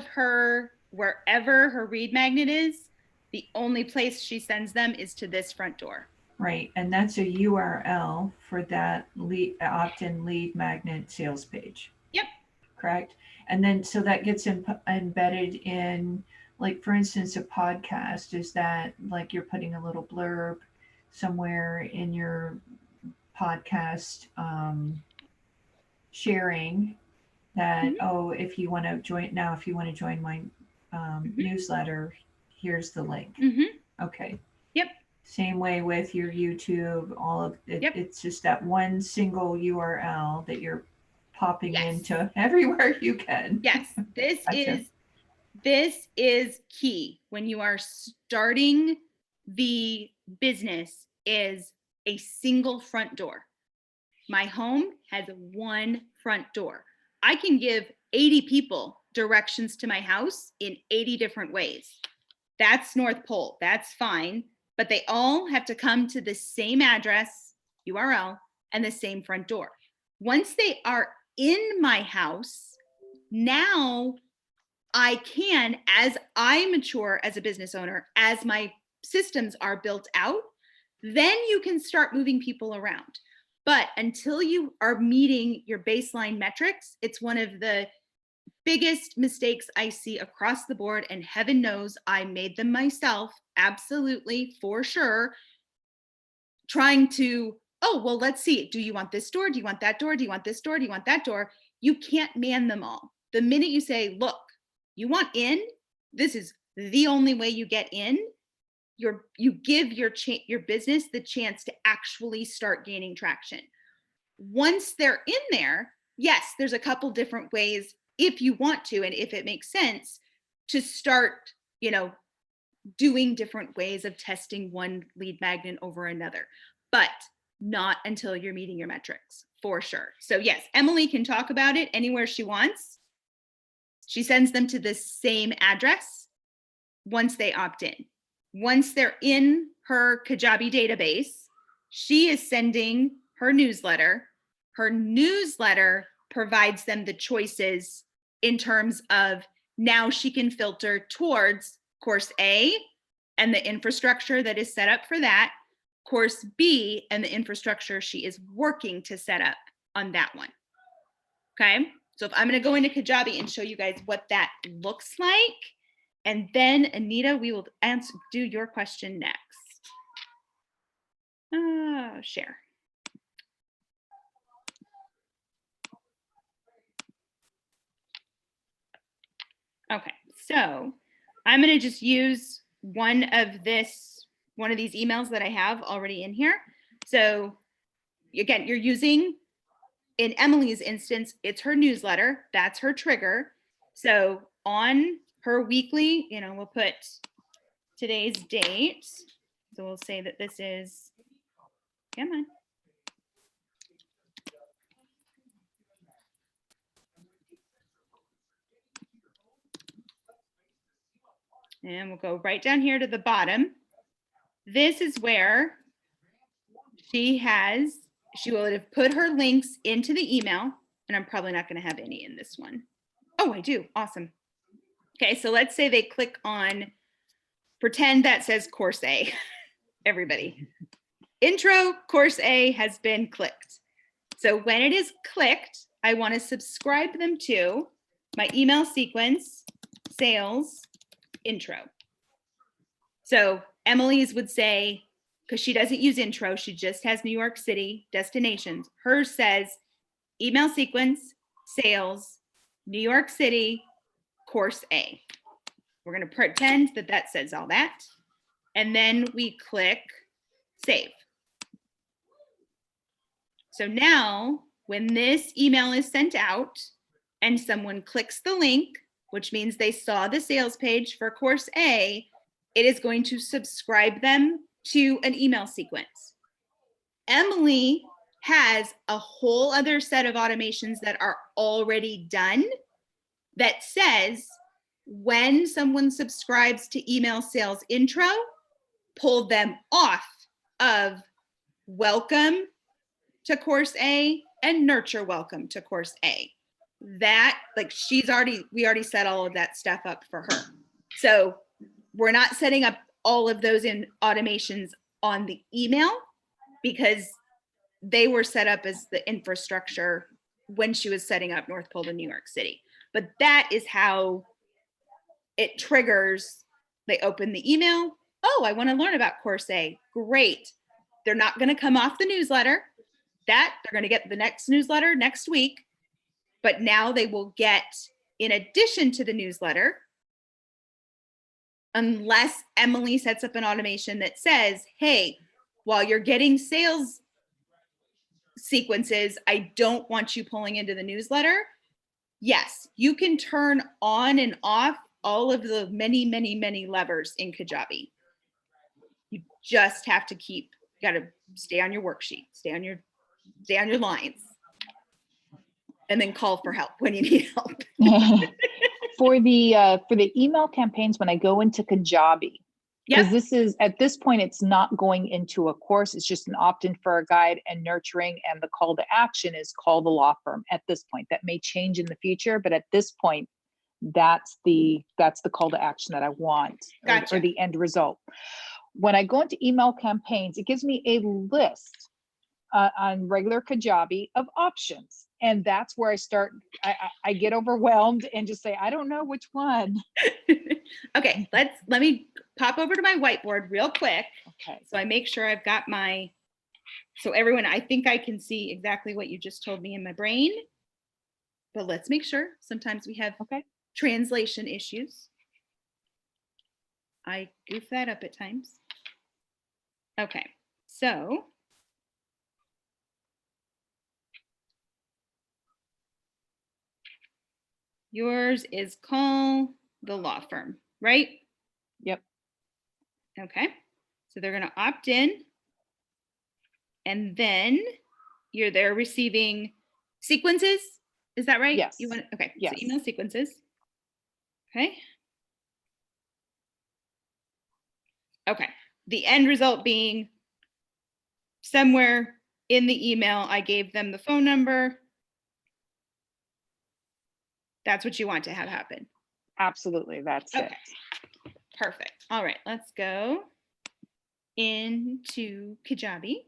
A: her, wherever her reed magnet is, the only place she sends them is to this front door.
C: right? And that's a URL for that opt-in lead magnet sales page.
A: Yep.
C: Correct. And then so that gets embedded in, like, for instance, a podcast. Is that like you're putting a little blurb somewhere in your podcast sharing that, oh, if you want to join my newsletter, here's the link. Okay.
A: Yep.
C: Same way with your YouTube, all of it.
A: Yep.
C: It's just that one single URL that you're popping
A: Yes.
C: into everywhere you can.
A: Yes. This
C: Gotcha.
A: is key when you are starting the business, is a single front door. My home has one front door. I can give 80 people directions to my house in 80 different ways. That's North Pole. That's fine. But they all have to come to the same address, URL, and the same front door. Once they are in my house, now I can, as I mature as a business owner, as my systems are built out, then you can start moving people around. But until you are meeting your baseline metrics, it's one of the biggest mistakes I see across the board. And heaven knows I made them myself, absolutely, for sure. Trying to, oh, well, let's see. Do you want this door? Do you want that door? Do you want this door? Do you want that door? You can't man them all. The minute you say, look, you want in, this is the only way you get in, you give your business the chance to actually start gaining traction. Once they're in there, yes, there's a couple different ways, if you want to, and if it makes sense, to start, doing different ways of testing one lead magnet over another, but not until you're meeting your metrics, for sure. So yes, Emily can talk about it anywhere she wants. She sends them to the same address once they opt in. Once they're in her Kajabi database, she is sending her newsletter. Her newsletter provides them the choices in terms of, now she can filter towards course A and the infrastructure that is set up for that, course B and the infrastructure she is working to set up on that one. Okay, so if I'm going to go into Kajabi and show you guys what that looks like, and then Anita, we will do your question next. Share. Okay, so I'm going to just use one of these emails that I have already in here. So again, you're using, in Emily's instance, it's her newsletter. That's her trigger. So on her weekly, we'll put today's date. So we'll say that this is, come on. And we'll go right down here to the bottom. This is where she will have put her links into the email, and I'm probably not going to have any in this one. Oh, I do. Awesome. Okay, so let's say they click on, pretend that says course A. Everybody. Intro course A has been clicked. So when it is clicked, I want to subscribe them to my email sequence, sales, intro. So Emily's would say, because she doesn't use intro, she just has New York City destinations. Hers says email sequence, sales, New York City, course A. We're going to pretend that that says all that. And then we click save. So now when this email is sent out and someone clicks the link, which means they saw the sales page for course A, it is going to subscribe them to an email sequence. Emily has a whole other set of automations that are already done that says when someone subscribes to email sales intro, pull them off of welcome to course A and nurture welcome to course A. That, like, we already set all of that stuff up for her. So we're not setting up all of those in automations on the email because they were set up as the infrastructure when she was setting up North Pole to New York City. But that is how it triggers. They open the email. Oh, I want to learn about course A. Great. They're not going to come off the newsletter. They're going to get the next newsletter next week. But now they will get, in addition to the newsletter, unless Emily sets up an automation that says, hey, while you're getting sales sequences, I don't want you pulling into the newsletter. Yes, you can turn on and off all of the many, many, many levers in Kajabi. You just have to got to stay on your worksheet, stay on your lines, and then call for help when you need help.
F: For the email campaigns, when I go into Kajabi, because this is, at this point, it's not going into a course, it's just an opt-in for a guide and nurturing, and the call to action is call the law firm at this point. That may change in the future, but at this point, that's the call to action that I want.
A: Gotcha.
F: Or the end result. When I go into email campaigns, it gives me a list on regular Kajabi of options. And that's where I get overwhelmed and just say, I don't know which one.
A: Okay, let me pop over to my whiteboard real quick.
F: Okay.
A: So I make sure I've got so everyone, I think I can see exactly what you just told me in my brain, but let's make sure. Sometimes we have translation issues. I goof that up at times. Okay, so yours is call the law firm, right?
F: Yep.
A: Okay, so they're going to opt in, and then they're receiving sequences. Is that right?
F: Yes.
A: Okay.
F: Yes.
A: So email sequences. Okay. Okay. The end result being somewhere in the email, I gave them the phone number. That's what you want to have happen.
F: Absolutely. That's it.
A: Perfect. All right. Let's go into Kajabi.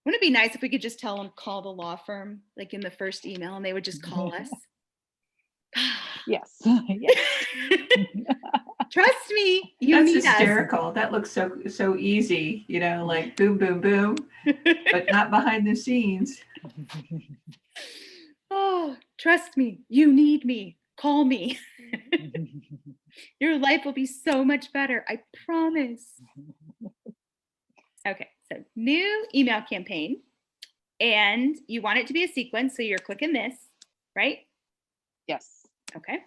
A: Wouldn't it be nice if we could just tell them call the law firm, like in the first email, and they would just call us?
F: Yes. Yes.
A: Trust me, you
C: That's
A: need
C: hysterical. That looks so easy, like boom, boom, boom, but not behind the scenes.
A: Oh, trust me, you need me. Call me. Your life will be so much better. I promise. Okay, so new email campaign, and you want it to be a sequence, so you're clicking this, right?
F: Yes.
A: Okay.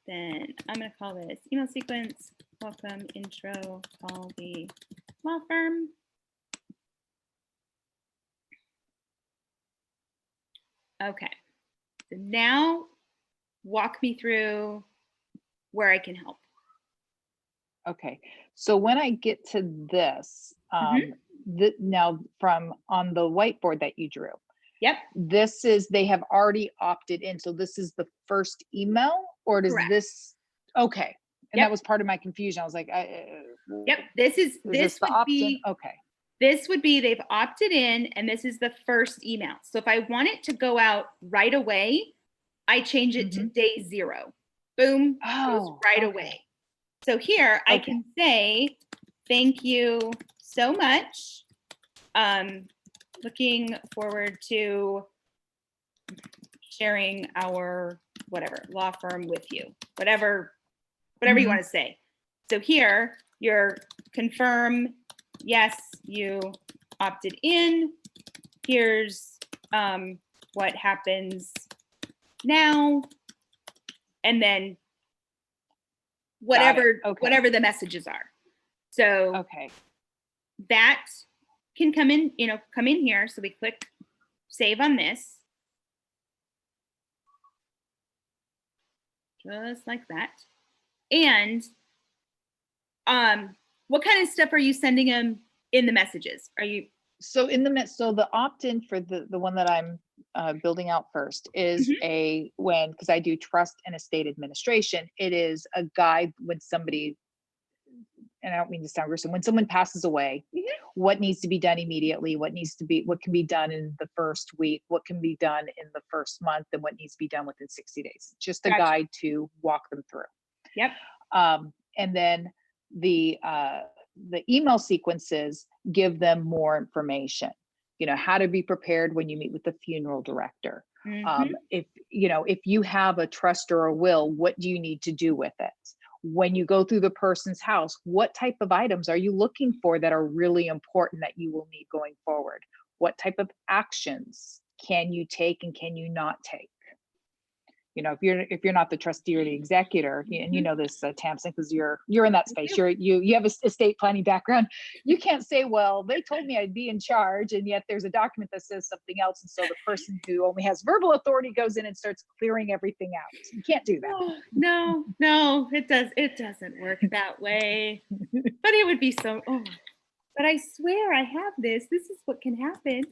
A: Then I'm going to call this email sequence, welcome, intro, call the law firm. Okay. So now walk me through where I can help.
F: Okay. So when I get to this, now from on the whiteboard that you drew,
A: Yep.
F: they have already opted in. So this is the first email, or does
A: Correct.
F: this? Okay. And
A: Yep.
F: that was part of my confusion. I was like,
A: yep. This
F: the
A: would
F: opt-in?
A: be,
F: okay.
A: This would be, they've opted in, and this is the first email. So if I want it to go out right away, I change it to day 0. Boom, goes right away. So here I can say, thank you so much. Looking forward to sharing our law firm with you, whatever you want to say. So here you're confirm, yes, you opted in, here's what happens now, and then whatever
F: Okay.
A: whatever the messages are. So
F: Okay.
A: that can come in, come in here. So we click save on this. Just like that. And what kind of stuff are you sending them in the messages? Are you
F: So so the opt-in for the one that I'm building out first is because I do trust and estate administration, it is a guide when somebody, and I don't mean to sound gruesome, when someone passes away, what needs to be done immediately, what can be done in the first week, what can be done in the first month, and what needs to be done within 60 days. Just a guide to walk them through.
A: Yep.
F: And then the email sequences give them more information, how to be prepared when you meet with the funeral director. If you have a trust or a will, what do you need to do with it? When you go through the person's house, what type of items are you looking for that are really important that you will need going forward? What type of actions can you take and can you not take? If you're not the trustee or the executor, and you know this, Tamsin, because you're in that space, you have a estate planning background. You can't say, well, they told me I'd be in charge, and yet there's a document that says something else, and so the person who only has verbal authority goes in and starts clearing everything out. You can't do that.
A: No, it doesn't work that way. But it would be so. Oh, but I swear I have this. This is what can happen.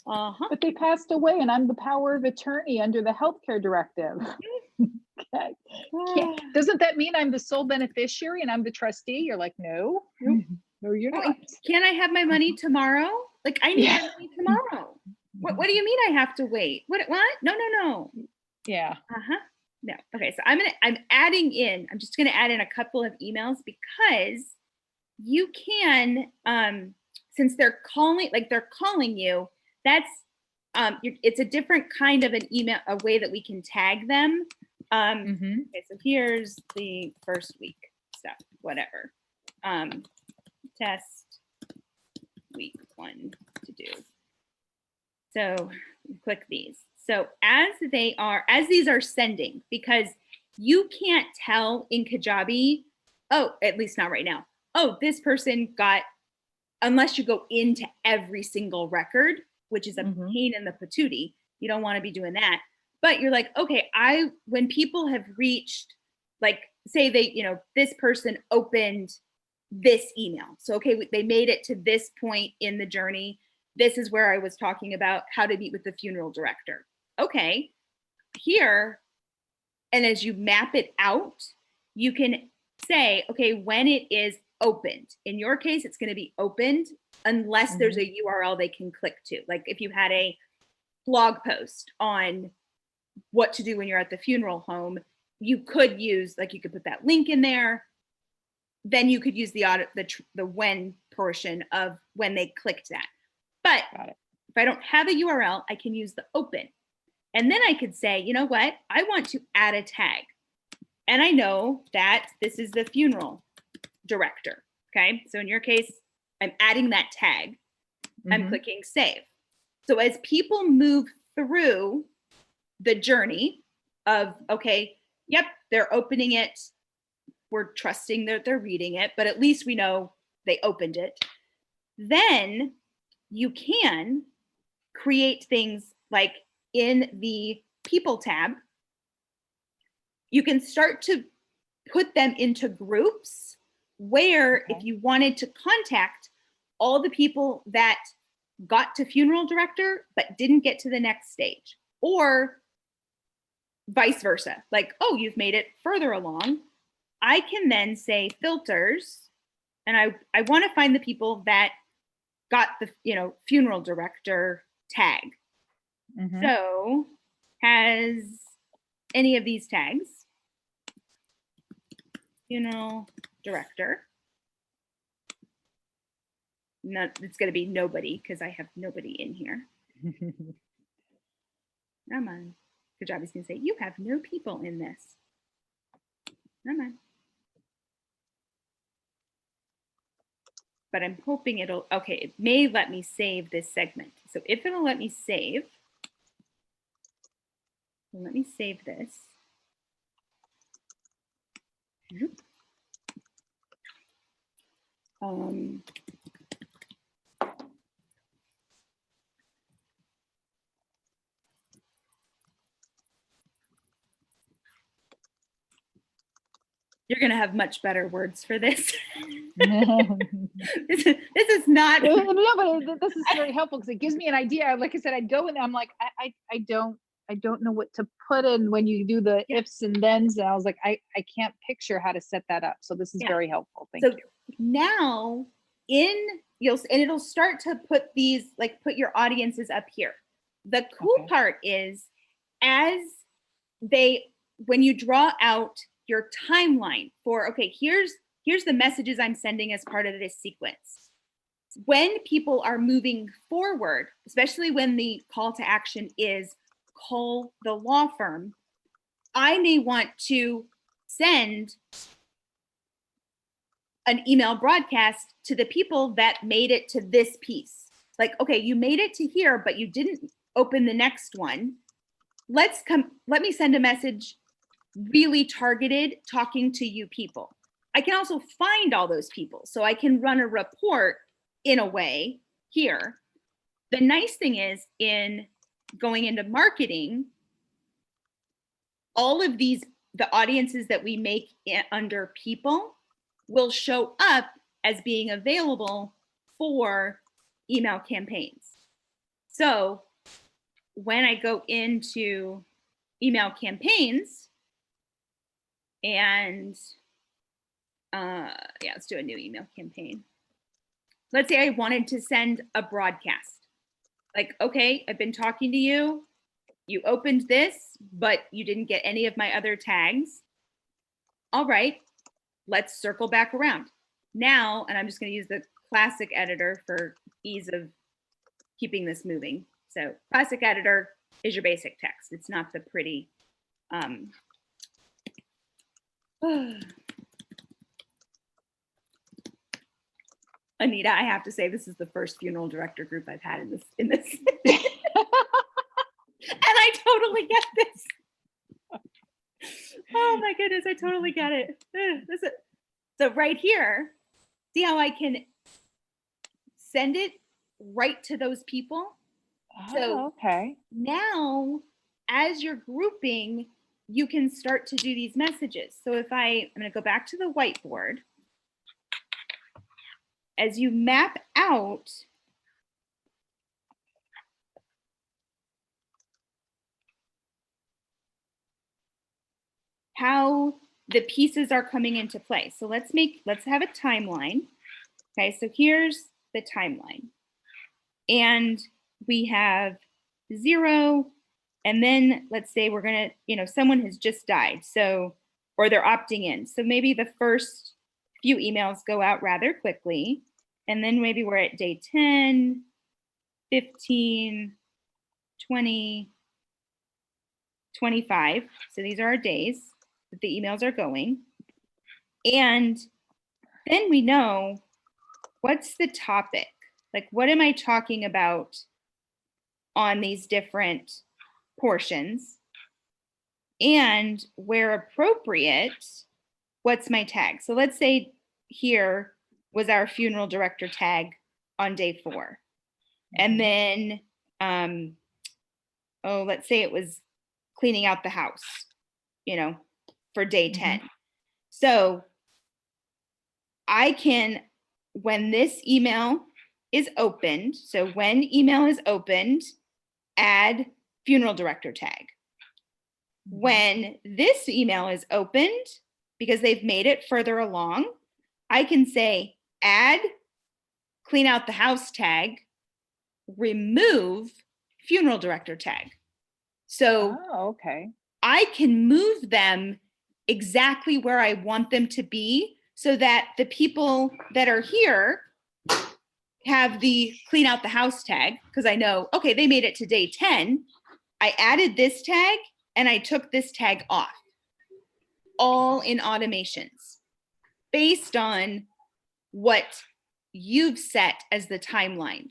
F: But they passed away, and I'm the power of attorney under the healthcare directive. Okay. Doesn't that mean I'm the sole beneficiary and I'm the trustee? You're like, no, you're not.
A: Can I have my money tomorrow? Like, I need my money tomorrow. What do you mean I have to wait? What? No.
F: Yeah.
A: No. Okay. So I'm just gonna add in a couple of emails because you can, since they're calling you, that's it's a different kind of an email, a way that we can tag them. Okay, so here's the first week stuff, whatever. Test week 1 to do. So click these. So as these are sending, because you can't tell in Kajabi, at least not right now, this person got, unless you go into every single record, which is a pain in the patootie. You don't want to be doing that. But you're like, okay, when people have reached, like, say this person opened this email. So, okay, they made it to this point in the journey. This is where I was talking about how to meet with the funeral director. Okay, here, and as you map it out, you can say, okay, when it is opened. In your case, it's going to be opened unless there's a URL they can click to. Like if you had a blog post on what to do when you're at the funeral home, you could use, you could put that link in there. Then you could use the when portion of when they clicked that. But if I don't have a URL, I can use the open. And then I could say, you know what? I want to add a tag. And I know that this is the funeral director. Okay. So in your case, I'm adding that tag. I'm clicking save. So as people move through the journey of, okay, yep, they're opening it. We're trusting that they're reading it, but at least we know they opened it. Then you can create things like in the people tab, you can start to put them into groups where if you wanted to contact all the people that got to funeral director but didn't get to the next stage, or vice versa, like, oh, you've made it further along, I can then say filters, and I want to find the people that got the funeral director tag. So has any of these tags, funeral director. No, it's going to be nobody because I have nobody in here. Come on. Kajabi's going to say, you have no people in this. Come on. but I'm hoping it'll, okay, it may let me save this segment. So if it'll let me save, let me save this. You're going to have much better words for this. This is not.
F: No, but this is very helpful because it gives me an idea. Like I said, I'd go and I'm like, I don't know what to put in when you do the ifs and thens. And I was like, I can't picture how to set that up. So this is very helpful. Thank you.
A: Now it'll start to put these, like put your audiences up here. The cool part is when you draw out your timeline for, okay, here's the messages I'm sending as part of this sequence. When people are moving forward, especially when the call to action is call the law firm, I may want to send an email broadcast to the people that made it to this piece. Like, okay, you made it to here, but you didn't open the next one. Let me send a message really targeted, talking to you people. I can also find all those people, so I can run a report in a way here. The nice thing is, in going into marketing, all of the audiences that we make under people will show up as being available for email campaigns. So when I go into email campaigns, and let's do a new email campaign. Let's say I wanted to send a broadcast. Like, okay, I've been talking to you. You opened this, but you didn't get any of my other tags. All right, let's circle back around. Now, and I'm just going to use the classic editor for ease of keeping this moving. So classic editor is your basic text. It's not the pretty, Anita, I have to say, this is the first funeral director group I've had in this. And I totally get this. Oh my goodness, I totally get it. So right here, see how I can send it right to those people? So
F: okay.
A: Now, as you're grouping, you can start to do these messages. So if I'm going to go back to the whiteboard. As you map out how the pieces are coming into play. So let's have a timeline. Okay, so here's the timeline. And we have 0, and then let's say we're gonna, someone has just died, so, or they're opting in. So maybe the first few emails go out rather quickly, and then maybe we're at day 10, 15, 20, 25. So these are our days that the emails are going. And then we know what's the topic. Like, what am I talking about on these different portions? And where appropriate, what's my tag? So let's say here was our funeral director tag on day 4. And then, let's say it was cleaning out the house, for day 10. So I can, when this email is opened, so when email is opened, add funeral director tag. When this email is opened, because they've made it further along, I can say add clean out the house tag, remove funeral director tag. So I can move them exactly where I want them to be, so that the people that are here have the clean out the house tag, because I know, okay, they made it to day 10. I added this tag and I took this tag off, all in automations based on what you've set as the timeline.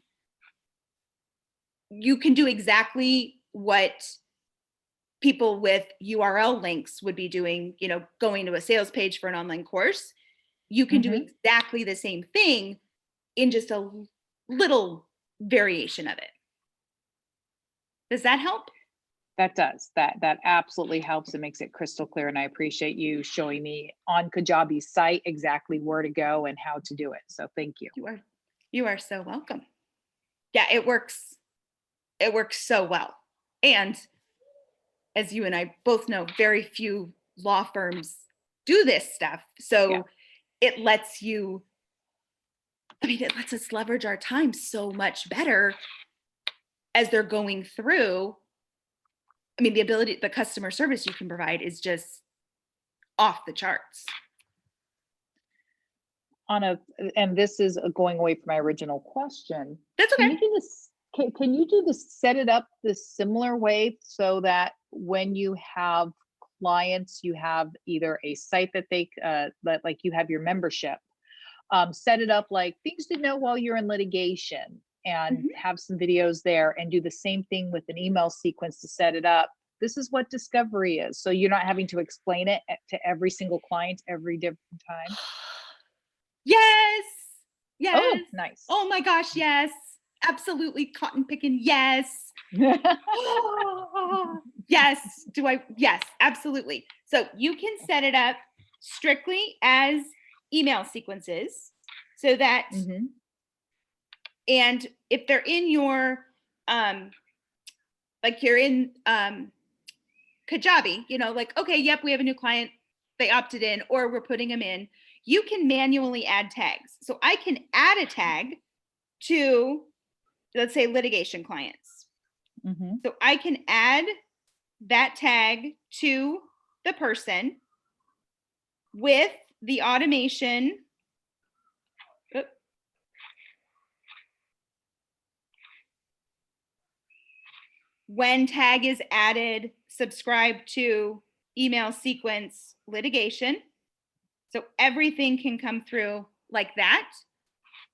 A: You can do exactly what people with URL links would be doing, you know, going to a sales page for an online course. You can do exactly the same thing in just a little variation of it. Does that help?
F: That does. That absolutely helps. It makes it crystal clear. And I appreciate you showing me on Kajabi's site exactly where to go and how to do it. So thank you.
A: You are so welcome. Yeah, it works. It works so well. And as you and I both know, very few law firms do this stuff. So it lets you, I mean, it lets us leverage our time so much better as they're going through. I mean, the customer service you can provide is just off the charts.
F: And this is going away from my original question.
A: That's okay.
F: Can you do this? Can you do this, set it up this similar way so that when you have clients, you have either a site that they, like you have your membership, set it up like things to know while you're in litigation and have some videos there, and do the same thing with an email sequence to set it up. This is what discovery is. So you're not having to explain it to every single client every different time.
A: Yes. Yes.
F: Oh, nice.
A: Oh my gosh. Yes. Absolutely. Cotton picking. Yes. Yes. Yes, absolutely. So you can set it up strictly as email sequences so that, and if they're in your, like you're in Kajabi, you know, like, okay, yep, we have a new client, they opted in, or we're putting them in, you can manually add tags. So I can add a tag to, let's say, litigation clients. So I can add that tag to the person with the automation. When tag is added, subscribe to email sequence litigation. So everything can come through like that.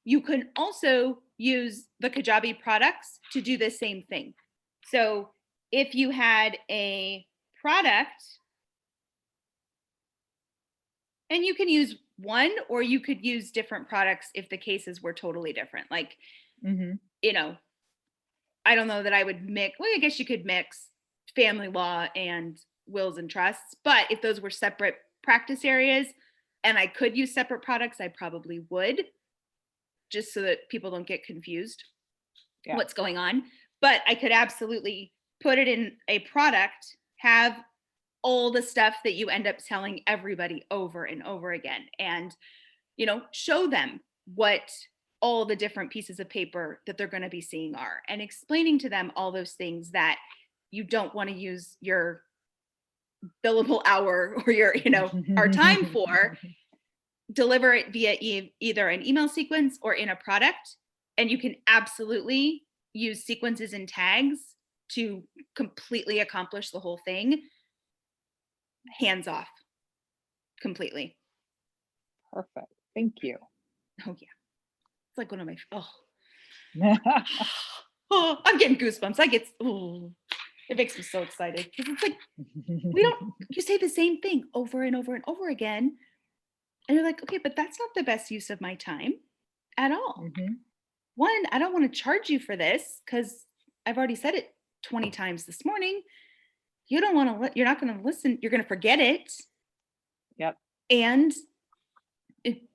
A: You can also use the Kajabi products to do the same thing. So if you had a product, and you can use one, or you could use different products if the cases were totally different. Like, you know, I don't know that I would mix, well, I guess you could mix family law and wills and trusts, but if those were separate practice areas and I could use separate products, I probably would, just so that people don't get confused what's going on. But I could absolutely put it in a product, have all the stuff that you end up telling everybody over and over again, and, you know, show them what all the different pieces of paper that they're going to be seeing are, and explaining to them all those things that you don't want to use your billable hour or your, you know, our time for. Deliver it via either an email sequence or in a product. And you can absolutely use sequences and tags to completely accomplish the whole thing. Hands off completely.
F: Perfect. Thank you.
A: Oh yeah. It's like one of my, oh, I'm getting goosebumps. It makes me so excited because it's like, you say the same thing over and over and over again. And you're like, okay, but that's not the best use of my time at all. One, I don't want to charge you for this because I've already said it 20 times this morning. You don't want to, you're not going to listen. You're going to forget it.
F: Yep.
A: And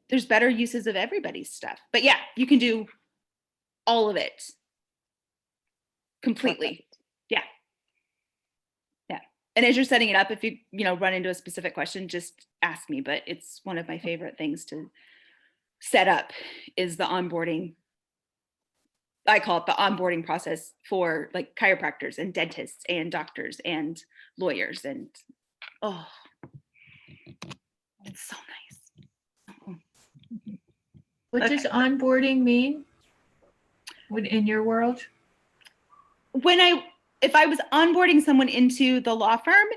A: there's better uses of everybody's stuff. But yeah, you can do all of it completely. Perfect. Yeah. Yeah. And as you're setting it up, if you run into a specific question, just ask me. But it's one of my favorite things to set up is the onboarding. I call it the onboarding process for like chiropractors and dentists and doctors and lawyers. And oh, it's so nice.
C: What does onboarding mean in your world?
A: If I was onboarding someone into the law firm,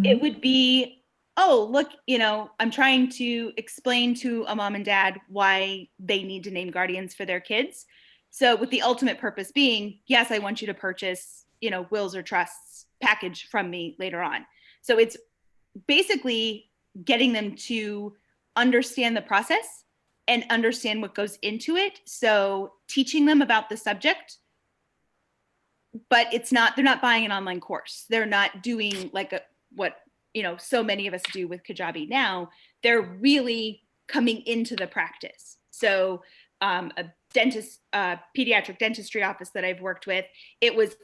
A: it would be oh, look, I'm trying to explain to a mom and dad why they need to name guardians for their kids. So with the ultimate purpose being, yes, I want you to purchase, wills or trusts package from me later on. So it's basically getting them to understand the process and understand what goes into it. So teaching them about the subject, but they're not buying an online course. They're not doing like what so many of us do with Kajabi now. They're really coming into the practice. So a dentist, pediatric dentistry office that I've worked with, it was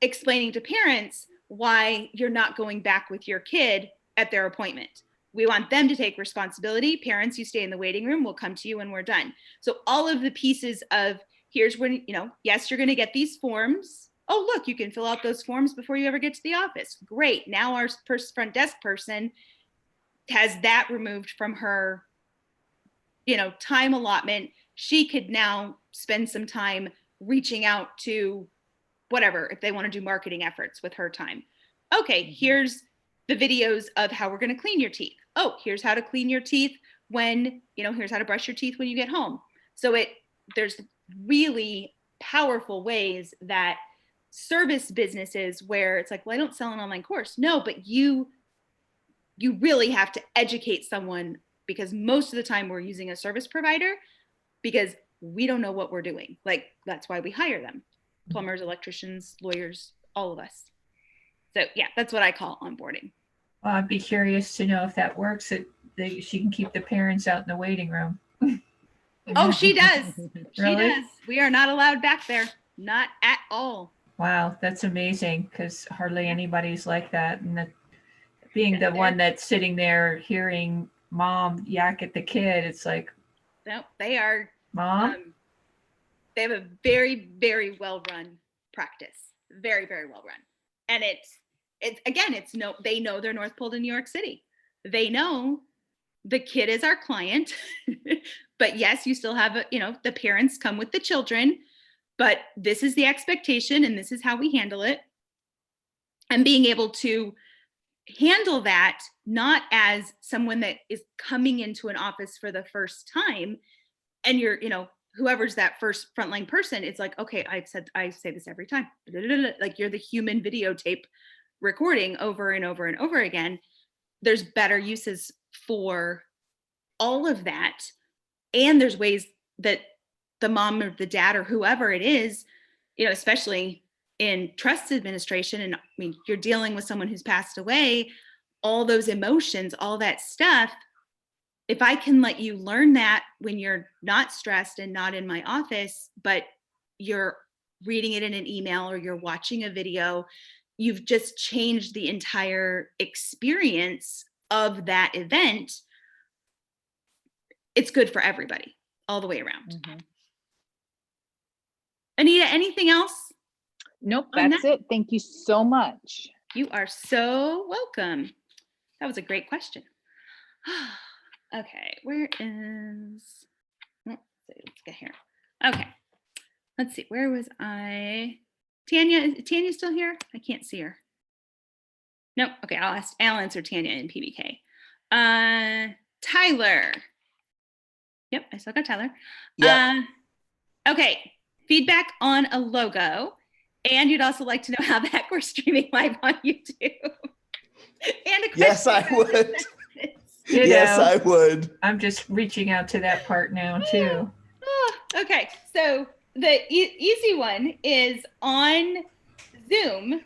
A: explaining to parents why you're not going back with your kid at their appointment. We want them to take responsibility. Parents, you stay in the waiting room. We'll come to you when we're done. So all of the pieces of here's when, yes, you're going to get these forms. Oh, look, you can fill out those forms before you ever get to the office. Great. Now our front desk person has that removed from her, time allotment. She could now spend some time reaching out to whatever, if they want to do marketing efforts with her time. Okay, here's the videos of how we're going to clean your teeth. Oh, here's how to clean your teeth when, here's how to brush your teeth when you get home. So there's really powerful ways that service businesses where it's like, well, I don't sell an online course. No, but you really have to educate someone, because most of the time we're using a service provider because we don't know what we're doing. Like, that's why we hire them. Plumbers, electricians, lawyers, all of us. So yeah, that's what I call onboarding.
C: Well, I'd be curious to know if that works, that she can keep the parents out in the waiting room.
A: Oh, she does. She
C: Really?
A: does. We are not allowed back there. Not at all.
C: Wow, that's amazing, because hardly anybody's like that. And being the one that's sitting there hearing mom yak at the kid, it's like,
A: no, they are.
C: Mom?
A: They have a very, very well run practice. Very, very well run. And they know they're North Pole to New York City. They know the kid is our client, but yes, you still have, the parents come with the children, but this is the expectation and this is how we handle it. And being able to handle that, not as someone that is coming into an office for the first time and you're, whoever's that first frontline person, it's like, okay, I say this every time, like you're the human videotape recording over and over and over again. There's better uses for all of that. And there's ways that the mom or the dad or whoever it is, especially in trust administration, and I mean, you're dealing with someone who's passed away, all those emotions, all that stuff. If I can let you learn that when you're not stressed and not in my office, but you're reading it in an email or you're watching a video, you've just changed the entire experience of that event. It's good for everybody all the way around.
F: Mm-hmm.
A: Anita, anything else?
F: Nope, that's it. Thank you so much.
A: You are so welcome. That was a great question. Okay, where is, let's get here. Okay, let's see, where was I? Tanya, is Tanya still here? I can't see her. Nope, okay, I'll answer Tanya in PBK. Tyler. Yep, I still got Tyler.
D: Yep.
A: Okay, feedback on a logo. And you'd also like to know how the heck we're streaming live on YouTube. And a question.
D: Yes, I would.
C: You
D: Yes,
C: know,
D: I would.
C: I'm just reaching out to that part now too.
A: Okay, so the easy one is on Zoom.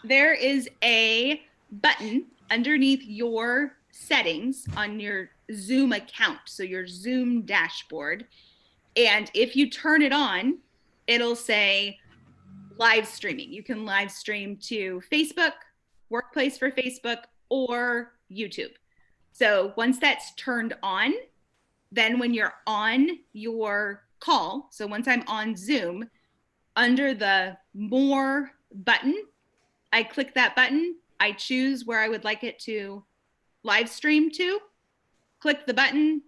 A: There is a button underneath your settings on your Zoom account, so your Zoom dashboard. And if you turn it on, it'll say live streaming. You can live stream to Facebook, Workplace for Facebook, or YouTube. So once that's turned on, then when you're on your call, so once I'm on Zoom, under the More button, I click that button, I choose where I would like it to live stream to, click the button,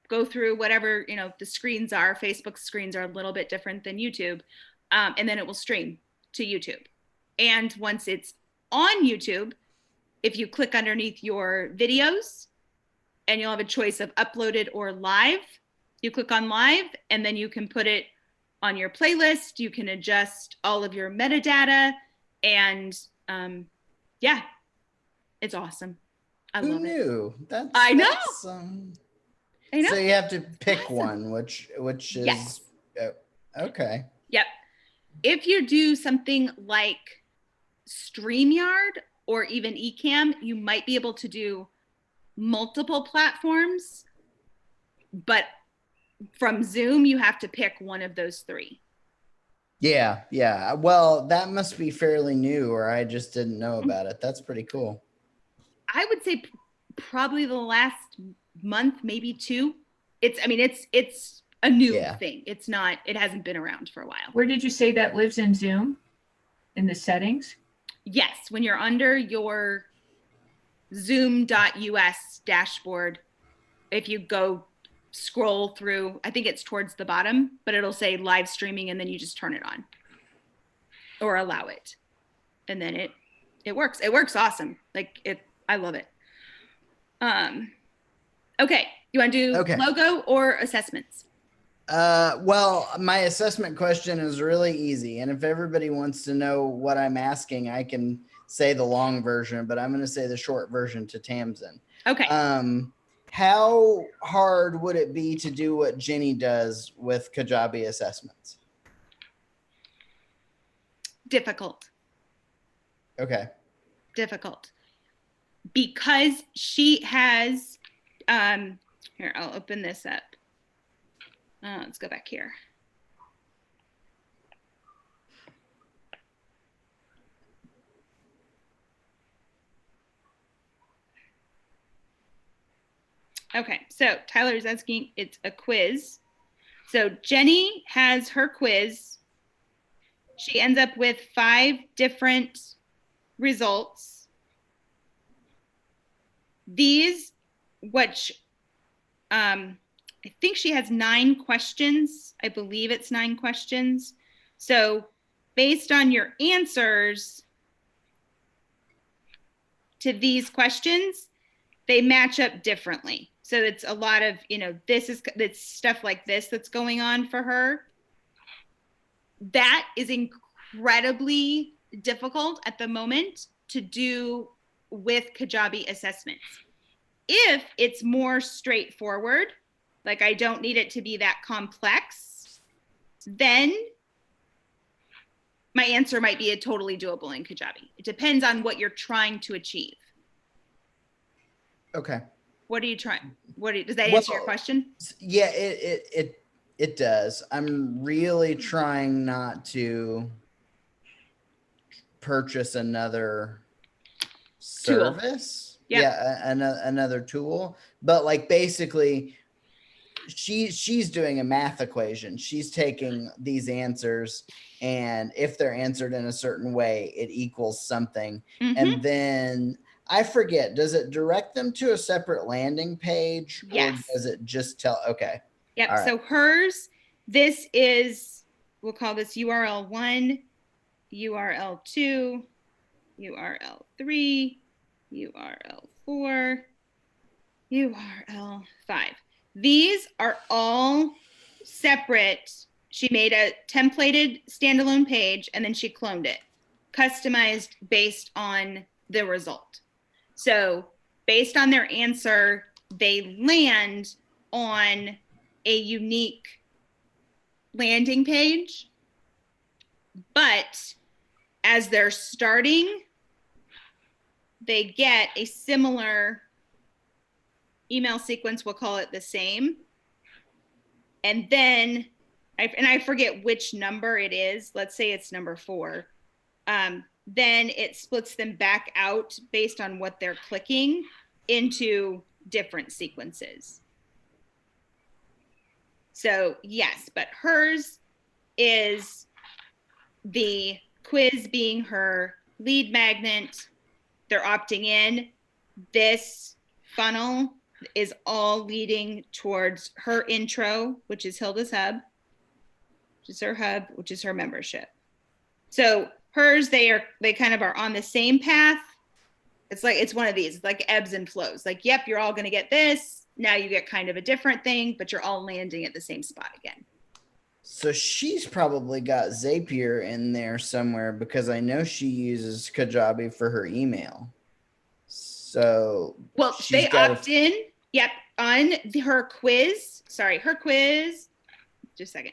A: go through whatever, the screens are. Facebook screens are a little bit different than YouTube, and then it will stream to YouTube. And once it's on YouTube, if you click underneath your videos, and you'll have a choice of uploaded or live. You click on live, and then you can put it on your playlist. You can adjust all of your metadata, and yeah, it's awesome. I
D: Who
A: love it.
D: knew?
A: I know. I know.
D: So you have to pick one, which is
A: Yes.
D: Okay.
A: Yep. If you do something like StreamYard or even Ecamm, you might be able to do multiple platforms, but from Zoom, you have to pick one of those three.
D: Yeah. Well, that must be fairly new, or I just didn't know about it. That's pretty cool.
A: I would say probably the last month, maybe two. It's a new thing. It hasn't been around for a while.
C: Where did you say that lives in Zoom? In the settings?
A: Yes, when you're under your zoom.us dashboard, if you go scroll through, I think it's towards the bottom, but it'll say live streaming, and then you just turn it on or allow it. And then it works. It works awesome. I love it. Okay. You want to do logo or assessments?
D: Well, my assessment question is really easy. And if everybody wants to know what I'm asking, I can say the long version, but I'm going to say the short version to Tamsin.
A: Okay.
D: How hard would it be to do what Jenny does with Kajabi assessments?
A: Difficult.
D: Okay.
A: Difficult. Because she has, here, I'll open this up. Let's go back here. Okay, so Tyler's asking, it's a quiz. So Jenny has her quiz. She ends up with 5 different results. These, which I think she has 9 questions. I believe it's 9 questions. So based on your answers to these questions, they match up differently. So it's a lot of, it's stuff like this that's going on for her. That is incredibly difficult at the moment to do with Kajabi assessments. If it's more straightforward, like I don't need it to be that complex, then my answer might be totally doable in Kajabi. It depends on what you're trying to achieve.
D: Okay.
A: What are you trying? Does that answer your question?
D: Yeah, it does. I'm really trying not to purchase another service.
A: Yep.
D: Yeah, another tool. But like basically, she's doing a math equation. She's taking these answers, and if they're answered in a certain way, it equals something. Mm-hmm. And then I forget, does it direct them to a separate landing page?
A: Yes.
D: Or does it just tell? Okay.
A: Yep. Right. So hers, this is, we'll call this URL 1, URL 2, URL 3, URL 4, URL 5. These are all separate. She made a templated standalone page, and then she cloned it, customized based on the result. So based on their answer, they land on a unique landing page. But as they're starting, they get a similar email sequence. We'll call it the same. And then, I forget which number it is. Let's say it's number 4. Then it splits them back out based on what they're clicking into different sequences. So yes, but hers is the quiz being her lead magnet. They're opting in. This funnel is all leading towards her intro, which is Hilda's Hub, which is her hub, which is her membership. So hers, they kind of are on the same path, It's like, it's one of these, it's like ebbs and flows. Like, yep, you're all going to get this. Now you get kind of a different thing, but you're all landing at the same spot again.
D: So she's probably got Zapier in there somewhere because I know she uses Kajabi for her email. So
A: well, they opt in. Yep, on her quiz. Sorry, her quiz. Just a second.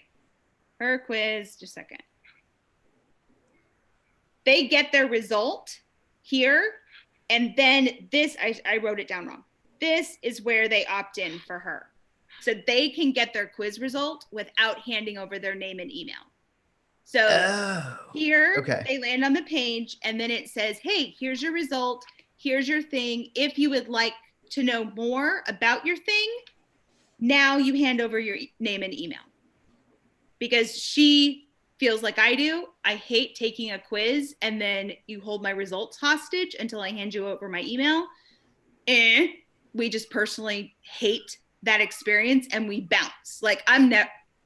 A: Her quiz. Just a second. They get their result here, and then this. I wrote it down wrong. This is where they opt in for her. So they can get their quiz result without handing over their name and email. So here they land on the page and then it says, hey, here's your result. Here's your thing. If you would like to know more about your thing, now you hand over your name and email. Because she feels like I do. I hate taking a quiz and then you hold my results hostage until I hand you over my email. And we just personally hate that experience and we bounce. Like,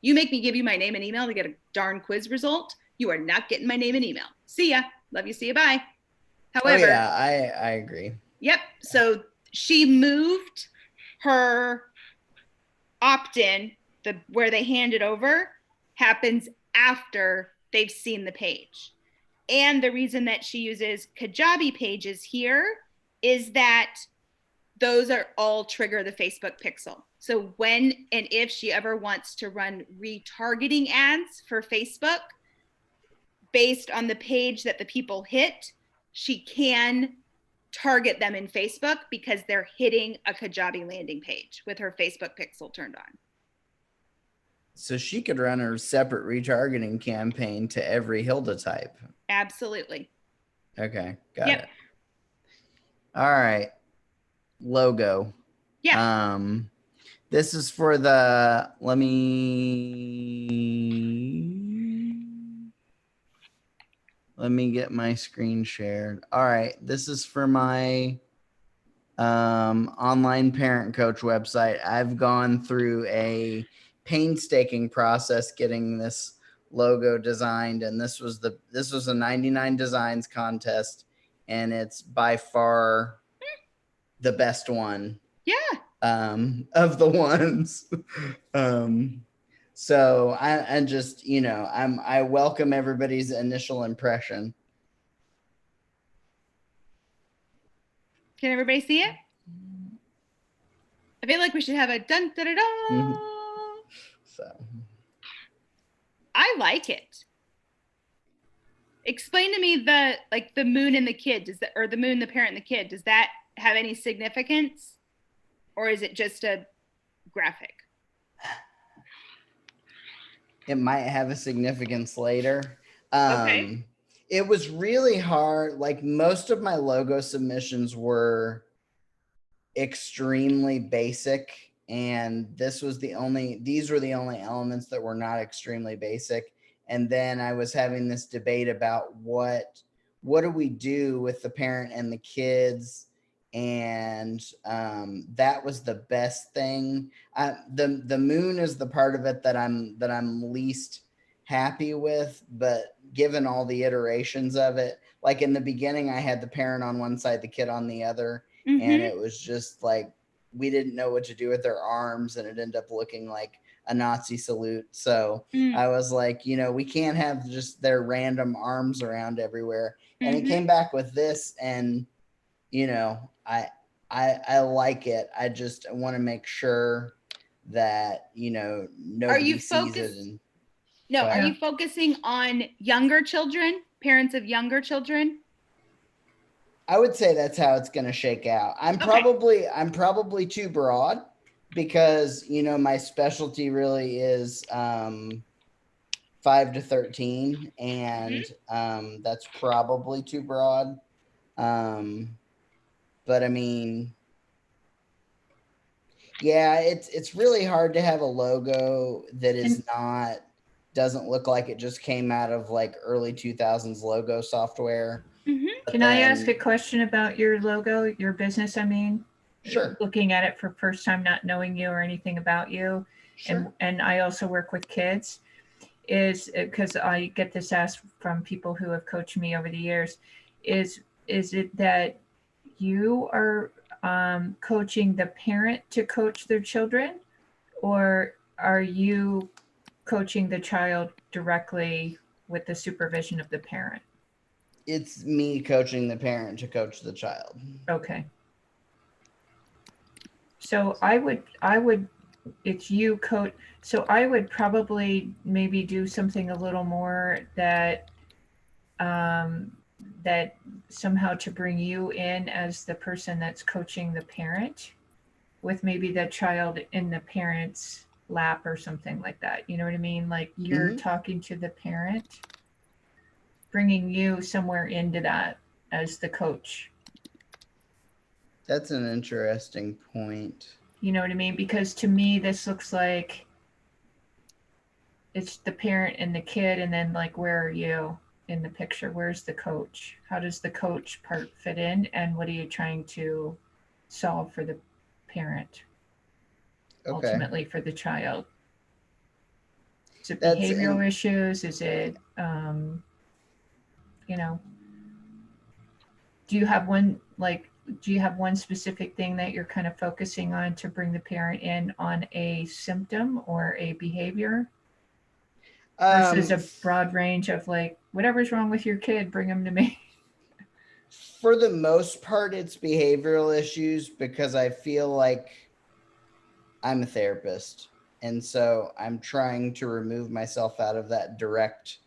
A: you make me give you my name and email to get a darn quiz result. You are not getting my name and email. See ya. Love you. See you. Bye. However,
D: I agree.
A: Yep. So she moved her opt-in, where they hand it over happens after they've seen the page. And the reason that she uses Kajabi pages here is that those are all trigger the Facebook pixel. So when and if she ever wants to run retargeting ads for Facebook based on the page that the people hit, she can target them in Facebook because they're hitting a Kajabi landing page with her Facebook pixel turned on.
D: So she could run a separate retargeting campaign to every Hilda type.
A: Absolutely.
D: Okay, got it. All right. Logo.
A: Yeah.
D: This is for the, let me get my screen shared. All right. This is for my online parent coach website. I've gone through a painstaking process getting this logo designed, and this was a 99 designs contest, and it's by far the best one.
A: Yeah.
D: Of the ones. So I just, I welcome everybody's initial impression.
A: Can everybody see it? I feel like we should have a dun da da da.
D: Mm-hmm. So
A: I like it. Explain to me the moon and the kid, or the moon, the parent and the kid, does that have any significance? Or is it just a graphic?
D: It might have a significance later.
A: Okay.
D: It was really hard. Like, most of my logo submissions were extremely basic, and these were the only elements that were not extremely basic. And then I was having this debate about what do we do with the parent and the kids, and that was the best thing. The moon is the part of it that I'm least happy with, but given all the iterations of it, like in the beginning, I had the parent on one side, the kid on the other, and it was just like we didn't know what to do with their arms, and it ended up looking like a Nazi salute. So I was like, we can't have just their random arms around everywhere. And it came back with this, and I like it. I just want to make sure that nobody sees it.
A: Are you focusing on younger children, parents of younger children?
D: I would say that's how it's going to shake out. I'm probably too broad because my specialty really is 5 to 13, and that's probably too broad. But I mean, yeah, it's really hard to have a logo that doesn't look like it just came out of like early 2000s logo software.
C: Can I ask a question about your logo, your business? I mean,
D: sure.
C: Looking at it for first time, not knowing you or anything about you. Sure. And I also work with kids, is because I get this asked from people who have coached me over the years, is it that you are coaching the parent to coach their children, or are you coaching the child directly with the supervision of the parent?
D: It's me coaching the parent to coach the child.
C: Okay. So I would, it's you coach. So I would probably maybe do something a little more that, that somehow to bring you in as the person that's coaching the parent, with maybe the child in the parent's lap or something like that. You know what I mean? Like you're talking to the parent, bringing you somewhere into that as the coach.
D: That's an interesting point.
C: You know what I mean? Because to me, this looks like it's the parent and the kid, and then like, where are you in the picture? Where's the coach? How does the coach part fit in? And what are you trying to solve for the parent?
D: Okay.
C: Ultimately for the child? Is it
D: That's
C: behavioral issues? Is it, you know, do you have one specific thing that you're kind of focusing on to bring the parent in on a symptom or a behavior versus a broad range of like, whatever's wrong with your kid, bring them to me?
D: For the most part, it's behavioral issues, because I feel like I'm a therapist. And so I'm trying to remove myself out of that direct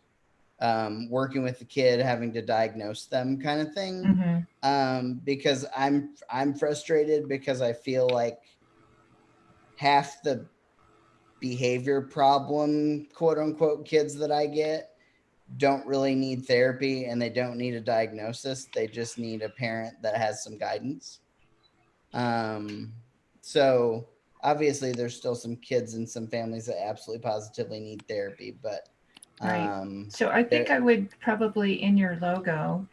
D: working with the kid, having to diagnose them kind of thing. Because I'm frustrated, because I feel like half the behavior problem, quote unquote, kids that I get don't really need therapy, and they don't need a diagnosis. They just need a parent that has some guidance. So obviously there's still some kids and some families that absolutely positively need therapy, but
C: right. So I think I would probably, in your logo,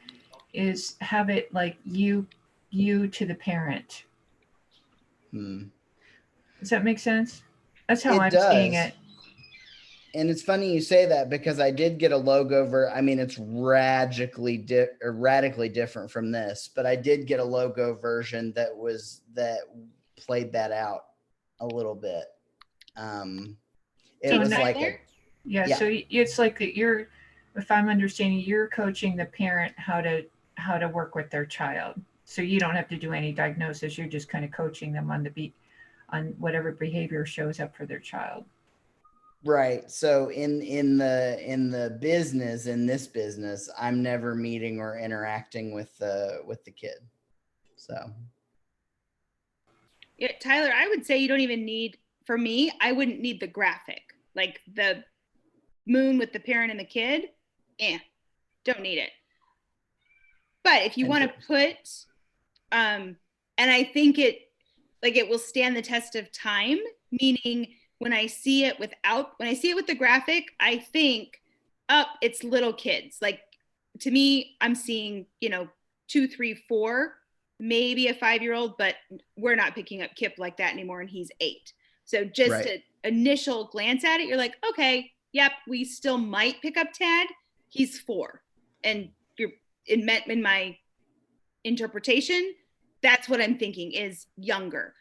C: is have it like you to the parent. Does that make sense? That's how I'm seeing it.
D: And it's funny you say that, because I did get a logo it's radically different from this, but I did get a logo version that played that out a little bit. It was like
C: so it's like that you're, if I'm understanding, you're coaching the parent how to work with their child. So you don't have to do any diagnosis. You're just kind of coaching them on whatever behavior shows up for their child.
D: Right. So in this business, I'm never meeting or interacting with the kid. So
A: yeah, Tyler, I would say you don't even need, for me, I wouldn't need the graphic, like the moon with the parent and the kid. Don't need it. But if you want to put, and I think it will stand the test of time, meaning when I see it with the graphic, I think, it's little kids. Like, to me, I'm seeing, 2, 3, 4, maybe a 5-year-old, but we're not picking up Kip like that anymore, and he's 8. So just an initial glance at it, you're like, okay, yep, we still might pick up Tad. He's 4. And in my interpretation, that's what I'm thinking is younger.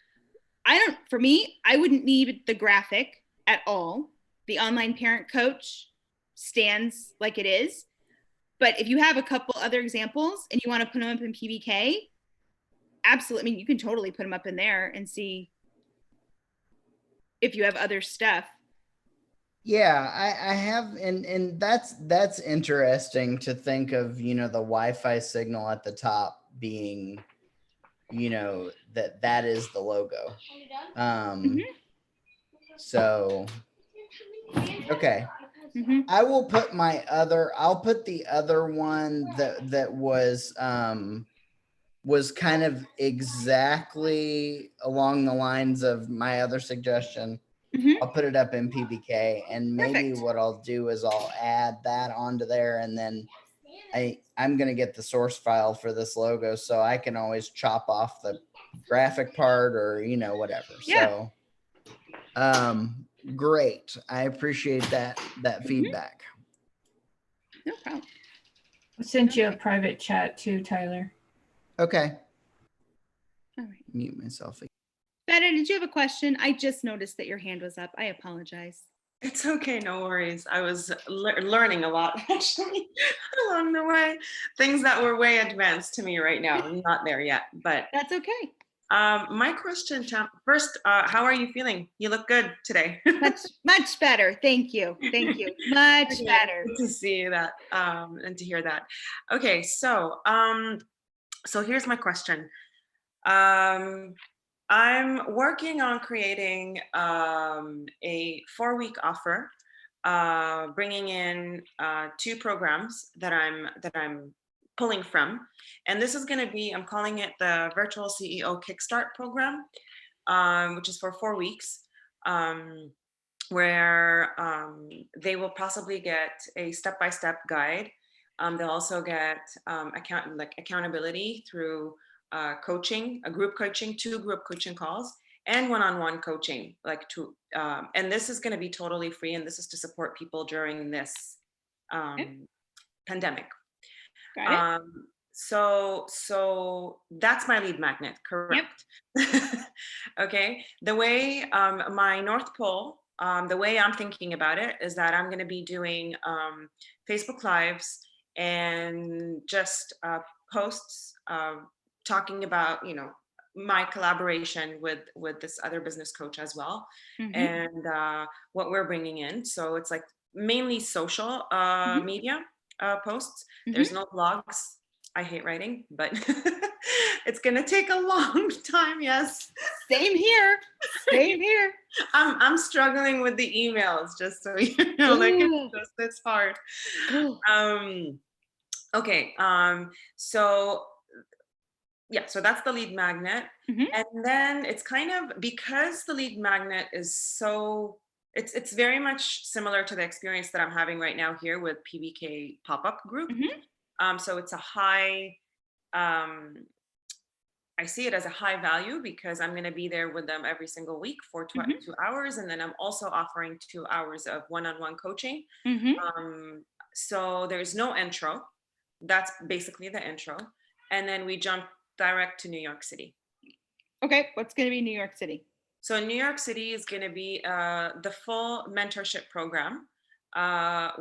A: For me, I wouldn't need the graphic at all. The online parent coach stands like it is. But if you have a couple other examples and you want to put them up in PBK, absolutely. I mean, you can totally put them up in there and see if you have other stuff.
D: Yeah, I have, and that's interesting to think of, the Wi-Fi signal at the top being, that is the logo. So, okay. I will put I'll put the other one that was kind of exactly along the lines of my other suggestion. I'll put it up in PBK, and maybe what I'll do is I'll add that onto there, and then I'm going to get the source file for this logo, so I can always chop off the graphic part or, whatever. Yeah. So, great. I appreciate that feedback.
A: No problem.
C: I sent you a private chat too, Tyler.
D: Okay. mute myself again.
A: Betta, did you have a question? I just noticed that your hand was up. I apologize.
G: It's okay, no worries. I was learning a lot actually along the way. Things that were way advanced to me right now. I'm not there yet, but
A: That's okay.
G: my question, first, how are you feeling? You look good today.
A: Much better. Thank you. Thank you. Much
G: Okay,
A: better.
G: good to see that and to hear that. Okay, so so here's my question. I'm working on creating a 4-week offer, bringing in 2 programs that I'm pulling from, and this is going to be, I'm calling it the Virtual CEO Kickstart program, which is for 4 weeks, where they will possibly get a step-by-step guide. They'll also get accountability through coaching, a group coaching, 2 group coaching calls, and one-on-one coaching, and this is going to be totally free, and this is to support people during this pandemic.
A: Got it?
G: So that's my lead magnet, correct? Yep. Okay. The way my North Pole, the way I'm thinking about it is that I'm going to be doing Facebook Lives and just posts talking about, my collaboration with this other business coach as well, and what we're bringing in. So it's like mainly social media posts. There's no blogs. I hate writing, but it's gonna take a long time. Yes.
A: Same here. Same here.
G: I'm struggling with the emails, just so you know, like it's hard. Okay. So yeah, so that's the lead magnet. And then it's kind of, because the lead magnet is so, it's very much similar to the experience that I'm having right now here with PBK pop-up group. So it's a high, I see it as a high value because I'm going to be there with them every single week for 2 hours. And then I'm also offering 2 hours of one-on-one coaching. So there's no intro. That's basically the intro. And then we jump direct to New York City.
A: Okay, what's going to be New York City?
G: So New York City is going to be the full mentorship program,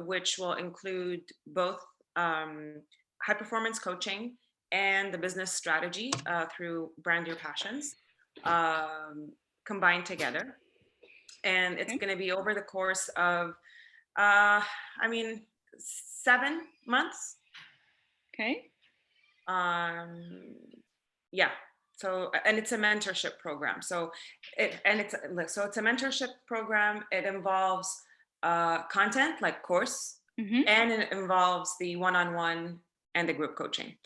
G: which will include both high performance coaching and the business strategy through Brand Your Passions combined together. And it's going to be over the course of, 7 months.
A: Okay.
G: Yeah. So, and it's a mentorship program. So it's a mentorship program. It involves content like course, and it involves the one-on-one and the group coaching.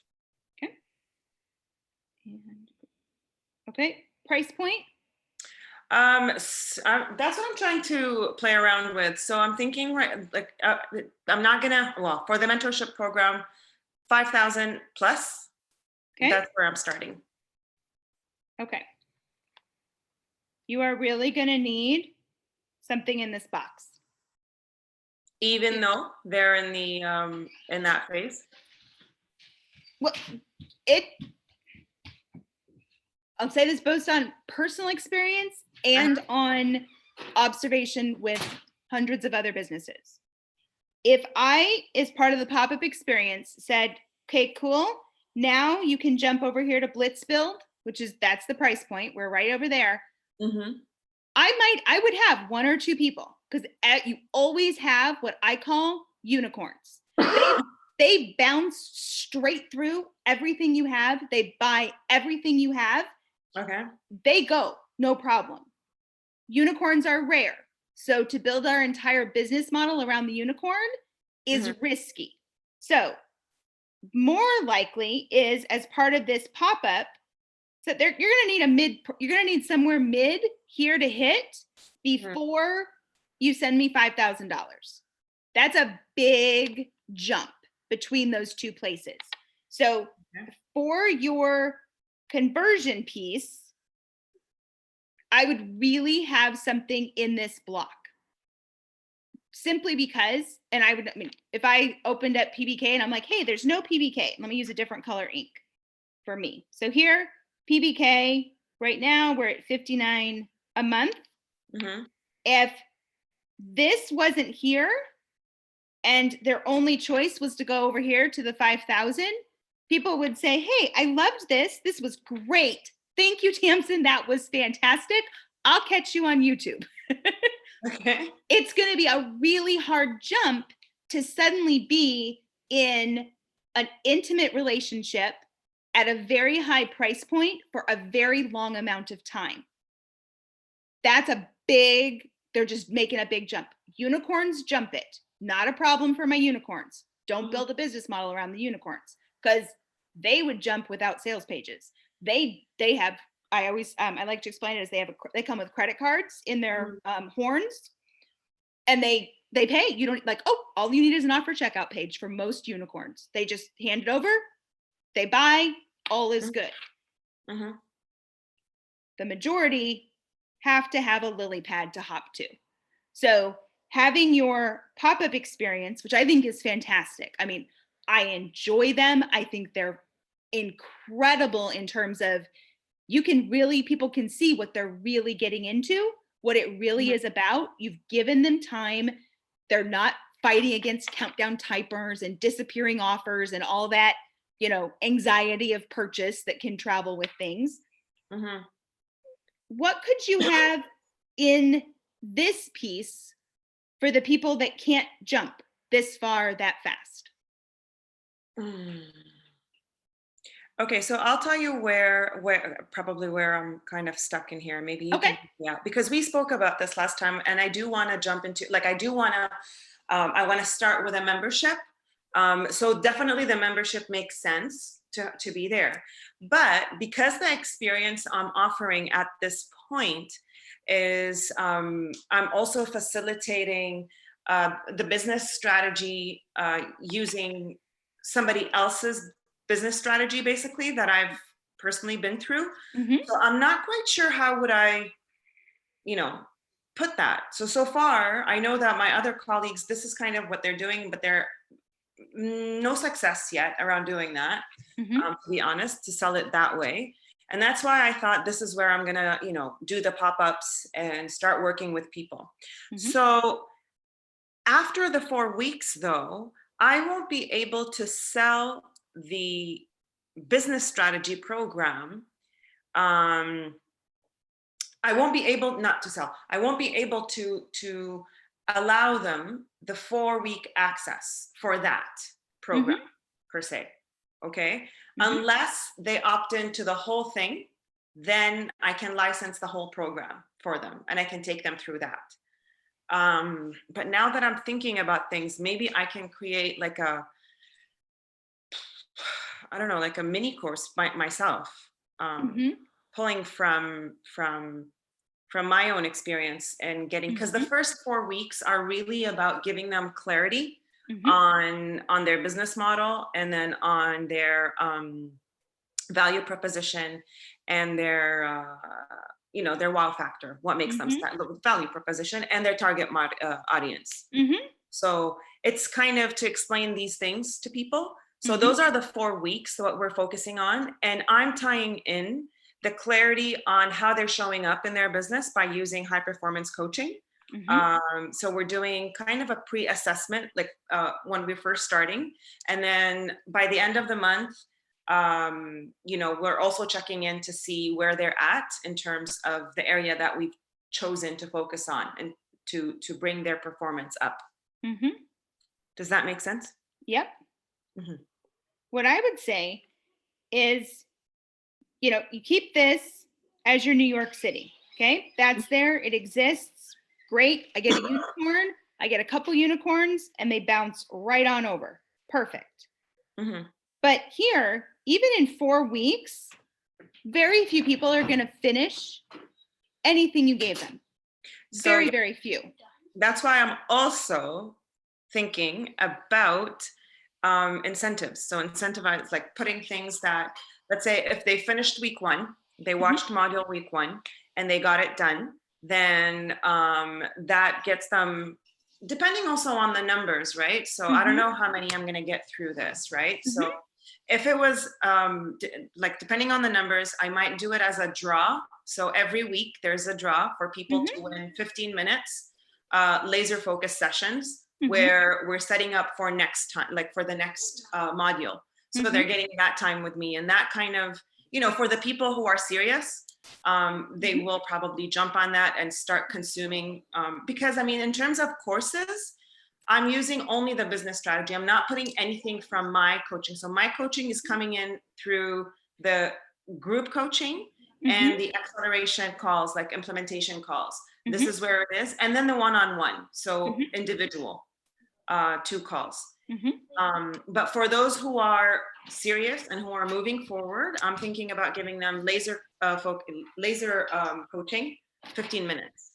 A: Okay. Okay. Price point?
G: That's what I'm trying to play around with. So I'm thinking, I'm not gonna, for the mentorship program, 5,000 plus. Okay. That's where I'm starting.
A: Okay. You are really going to need something in this box.
G: Even though they're in the in that phase?
A: Well, I'll say this both on personal experience and on observation with hundreds of other businesses. If I, as part of the pop-up experience, said, okay, cool, now you can jump over here to Blitz Build, that's the price point. We're right over there. I would have 1 or 2 people, because you always have what I call unicorns. They bounce straight through everything you have. They buy everything you have.
G: Okay.
A: They go, no problem. Unicorns are rare. So to build our entire business model around the unicorn is risky. So more likely is, as part of this pop-up, so you're going to need somewhere mid here to hit before you send me $5,000. That's a big jump between those 2 places. So for your conversion piece, I would really have something in this block. Simply because, if I opened up PBK and I'm like, hey, there's no PBK, let me use a different color ink for me. So here, PBK, Right now we're at 59 a month.
G: Mhm.
A: If this wasn't here and their only choice was to go over here to the 5,000, people would say, hey, I loved this. This was great. Thank you, Tamsin. That was fantastic. I'll catch you on YouTube.
G: Okay.
A: It's going to be a really hard jump to suddenly be in an intimate relationship at a very high price point for a very long amount of time. That's a big, they're just making a big jump. Unicorns jump it. Not a problem for my unicorns. Don't build a business model around the unicorns because they would jump without sales pages. They have, I always, I like to explain it as they come with credit cards in their horns, and they pay. You don't like, oh, all you need is an offer checkout page for most unicorns. They just hand it over, they buy, all is good.
G: Mhm.
A: The majority have to have a lily pad to hop to. So having your pop-up experience, which I think is fantastic. I mean, I enjoy them. I think they're incredible in terms of people can see what they're really getting into, what it really is about. You've given them time. They're not fighting against countdown typers and disappearing offers and all that, anxiety of purchase that can travel with things.
G: Mhm.
A: What could you have in this piece for the people that can't jump this far that fast?
G: Okay, so I'll tell you where I'm kind of stuck in here. Maybe you
A: Okay.
G: can help me out, because we spoke about this last time, and I do want to jump into, I want to start with a membership. So definitely the membership makes sense to be there. But because the experience I'm offering at this point is I'm also facilitating the business strategy using somebody else's business strategy, basically, that I've personally been through. So I'm not quite sure how would I, put that. So far, I know that my other colleagues, this is kind of what they're doing, but they're no success yet around doing that, to be honest, to sell it that way. And that's why I thought this is where I'm gonna, do the pop-ups and start working with people. So after the 4 weeks, though, I won't be able to sell the business strategy program. I won't be able I won't be able to allow them the 4-week access for that program per se. Okay. Unless they opt into the whole thing, then I can license the whole program for them and I can take them through that. But now that I'm thinking about things, maybe I can create like a mini course by myself, pulling from my own experience and getting, because the first 4 weeks are really about giving them clarity on their business model, and then on their value proposition and their their wow factor, what makes them value proposition, and their target audience. So it's kind of to explain these things to people. So those are the 4 weeks, what we're focusing on. And I'm tying in the clarity on how they're showing up in their business by using high performance coaching. So we're doing kind of a pre-assessment, like when we're first starting. And then by the end of the month, we're also checking in to see where they're at in terms of the area that we've chosen to focus on and to bring their performance up. Does that make sense?
A: Yep. What I would say is, you keep this as your New York City. Okay. That's there. It exists. Great. I get a unicorn. I get a couple unicorns and they bounce right on over. Perfect. But here, even in 4 weeks, very few people are going to finish anything you gave them. Very, very few.
G: That's why I'm also thinking about incentives. So incentivize, like putting things that, let's say if they finished week 1, they watched module week 1 and they got it done, then that gets them, depending also on the numbers, right? So I don't know how many I'm going to get through this, right? So If it was like, depending on the numbers, I might do it as a draw. So every week there's a draw for people to win 15 minutes laser focus sessions where we're setting up for next time, like for the next module. So they're getting that time with me, and that kind of, you know, for the people who are serious, they will probably jump on that and start consuming, because I mean, in terms of courses, I'm using only the business strategy. I'm not putting anything from my coaching. So my coaching is coming in through the group coaching and the acceleration calls, like implementation calls. This is where it is. And then the one-on-one, so individual 2 calls. But for those who are serious and who are moving forward, I'm thinking about giving them laser coaching, 15 minutes,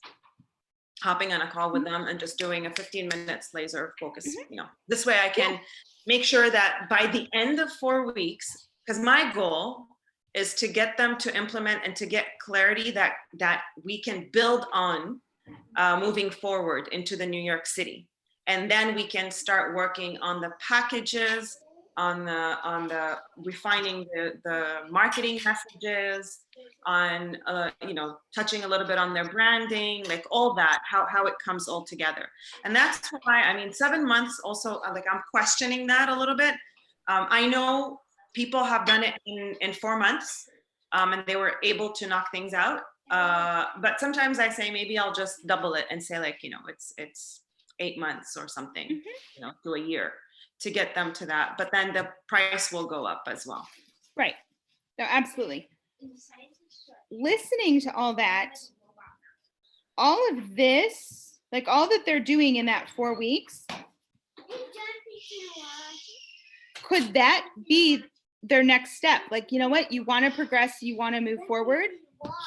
G: hopping on a call with them and just doing a 15 minutes laser focus. You know, this way I can make sure that by the end of 4 weeks, because my goal is to get them to implement and to get clarity that we can build on moving forward into the New York City. And then we can start working on the packages, on the refining the marketing messages, on you know, touching a little bit on their branding, like all that, how it comes all together. And that's why, I mean, 7 months also, like, I'm questioning that a little bit. I know people have done it in 4 months, and they were able to knock things out. But sometimes I say maybe I'll just double it and say, like, you know, it's 8 months or something, you know, to a year to get them to that. But then the price will go up as well.
A: Right. No, absolutely. Listening to all that, all of this, like all that they're doing in that 4 weeks, could that be their next step? Like, you know what, you want to progress, you want to move forward,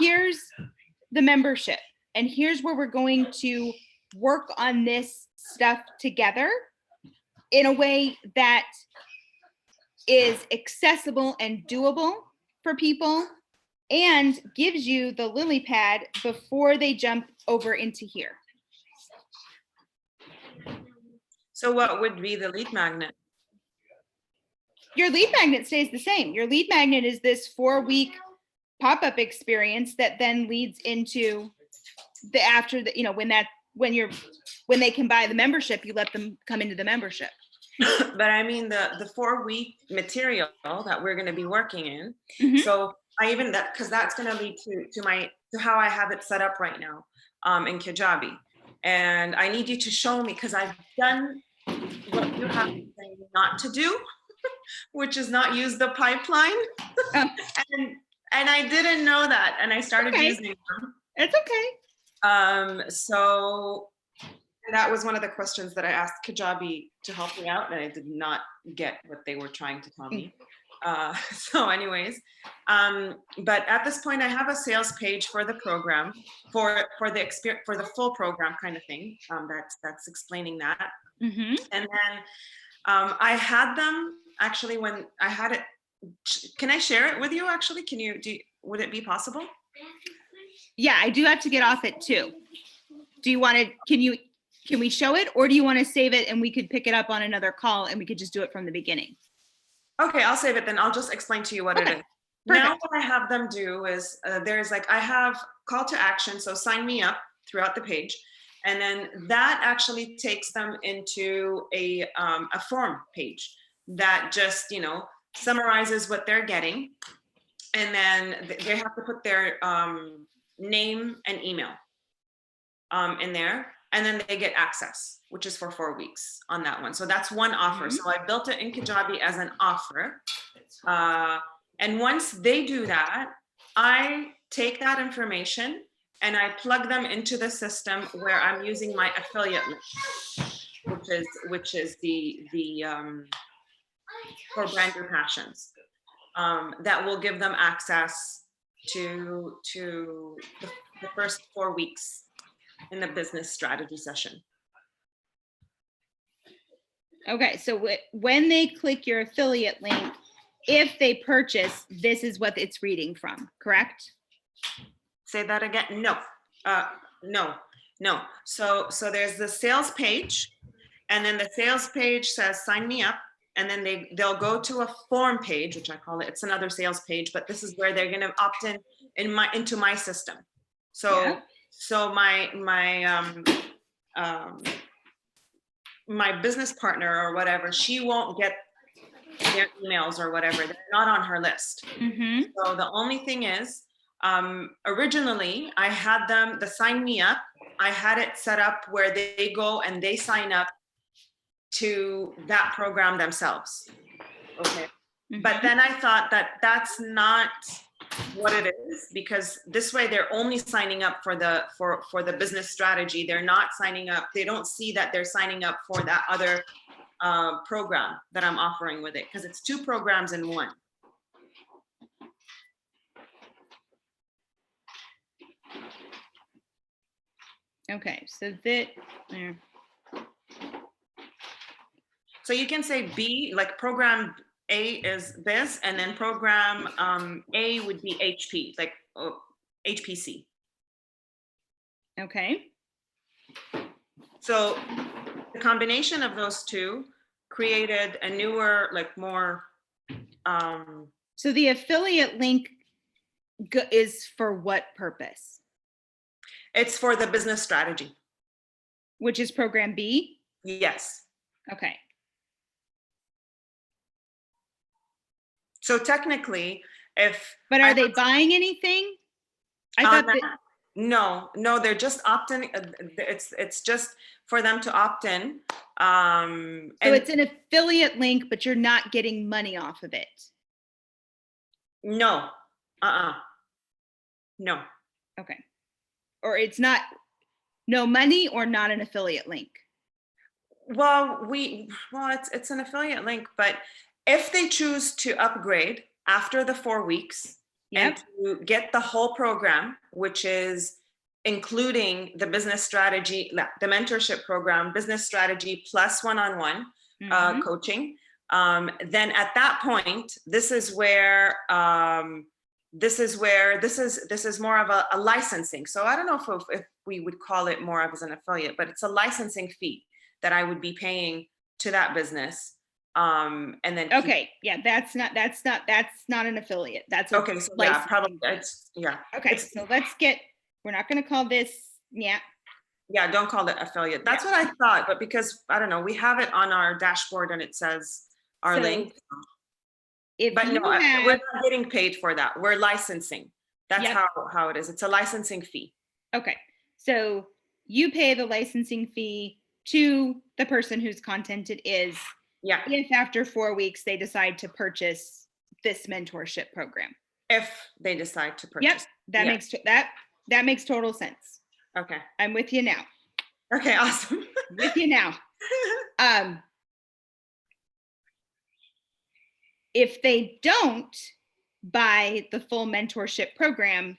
A: here's the membership, and here's where we're going to work on this stuff together in a way that is accessible and doable for people and gives you the lily pad before they jump over into here.
G: So what would be the lead magnet?
A: Your lead magnet stays the same. Your lead magnet is this 4-week pop-up experience that then leads into the after the, you know, when they can buy the membership, you let them come into the membership.
G: But I mean the 4-week material that we're going to be working in. So I even that, because that's going to lead to how I have it set up right now in Kajabi. And I need you to show me, because I've done what you have been saying not to do, which is not use the pipeline. And I didn't know that, and I started using them.
A: It's okay.
G: So that was one of the questions that I asked Kajabi to help me out, and I did not get what they were trying to tell me. So anyways, but at this point I have a sales page for the program, for the experience, for the full program kind of thing. That's explaining that. And then I had them actually when I had it. Can I share it with you actually? Would it be possible?
A: Yeah, I do have to get off at 2. Do you want to, can we show it, or do you want to save it and we could pick it up on another call and we could just do it from the beginning?
G: Okay, I'll save it then. I'll just explain to you what it is.
A: Perfect.
G: Now what I have them do is there's like, I have call to action. So sign me up throughout the page. And then that actually takes them into a form page that just, you know, summarizes what they're getting. And then they have to put their name and email in there. And then they get access, which is for 4 weeks on that one. So that's one offer. So I built it in Kajabi as an offer. And once they do that, I take that information and I plug them into the system where I'm using my affiliate link, which is the for Brand Your Passions. That will give them access to the first 4 weeks in the business strategy session.
A: Okay, so when they click your affiliate link, if they purchase, this is what it's reading from, correct?
G: Say that again. No. So there's the sales page, and then the sales page says sign me up, and then they'll go to a form page, which I call it. It's another sales page, but this is where they're going to opt into my system. So
A: Yeah.
G: so my business partner or whatever, she won't get their emails or whatever. They're not on her list.
A: Mm-hmm.
G: So the only thing is, originally I had them, the sign me up, I had it set up where they go and they sign up to that program themselves. Okay. But then I thought that that's not what it is, because this way they're only signing up for the business strategy. They're not signing up. They don't see that they're signing up for that other program that I'm offering with it, because it's 2 programs in one.
A: Okay, so that,
G: So you can say B, like program A is this, and then program A would be HP, like HPC.
A: okay.
G: So the combination of those 2 created a newer, like more.
A: So the affiliate link is for what purpose?
G: It's for the business strategy.
A: Which is program B?
G: Yes.
A: Okay.
G: So technically,
A: But are they buying anything? I thought that.
G: No, they're just opting. It's just for them to opt in. So
A: it's an affiliate link, but you're not getting money off of it.
G: No. No.
A: Okay. Or it's not no money or not an affiliate link.
G: Well, it's an affiliate link, but if they choose to upgrade after the 4 weeks, and to get the whole program, which is including the business strategy, the mentorship program, business strategy plus one-on-one coaching, then at that point, this is more of a licensing. So I don't know if we would call it more of as an affiliate, but it's a licensing fee that I would be paying to that business. And then
A: that's not an affiliate. That's
G: okay. So yeah, probably it's
A: okay. So we're not going to call this
G: don't call it affiliate. That's what I thought, but because I don't know, we have it on our dashboard and it says our link. But no, we're not getting paid for that. We're licensing. That's how it is. It's a licensing fee.
A: Okay. So you pay the licensing fee to the person whose content it is.
G: Yeah.
A: If after 4 weeks they decide to purchase this mentorship program.
G: If they decide to purchase.
A: Yep. That makes total sense.
G: Okay.
A: I'm with you now.
G: Okay, awesome.
A: With you now. If they don't buy the full mentorship program,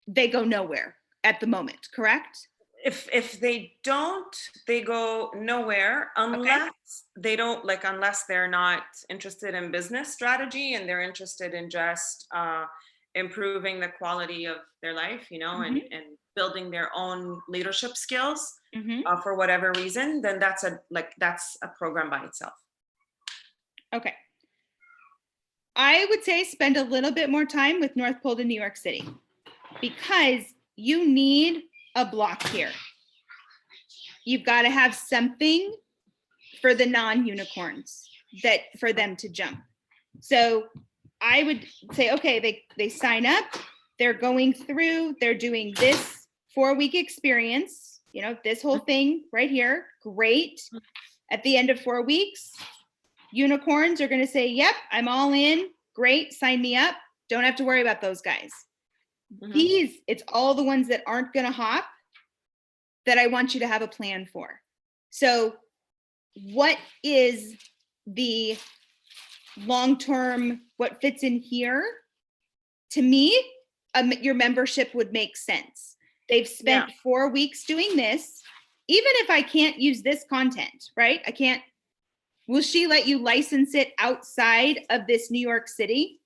A: they go nowhere at the moment, correct?
G: If they don't, they go nowhere unless unless they're not interested in business strategy and they're interested in just improving the quality of their life, and building their own leadership skills for whatever reason, then that's a program by itself.
A: Okay. I would say spend a little bit more time with North Pole to New York City, because you need a block here. You've got to have something for the non-unicorns for them to jump. So I would say, okay, they sign up, they're going through, they're doing this 4-week experience, this whole thing right here. Great. At the end of 4 weeks, unicorns are going to say, yep, I'm all in. Great. Sign me up. Don't have to worry about those guys. It's all the ones that aren't going to hop that I want you to have a plan for. So what is the long-term, what fits in here? To me, your membership would make sense. They've spent 4 weeks doing this. Even if I can't use this content, right? Will she let you license it outside of this New York City?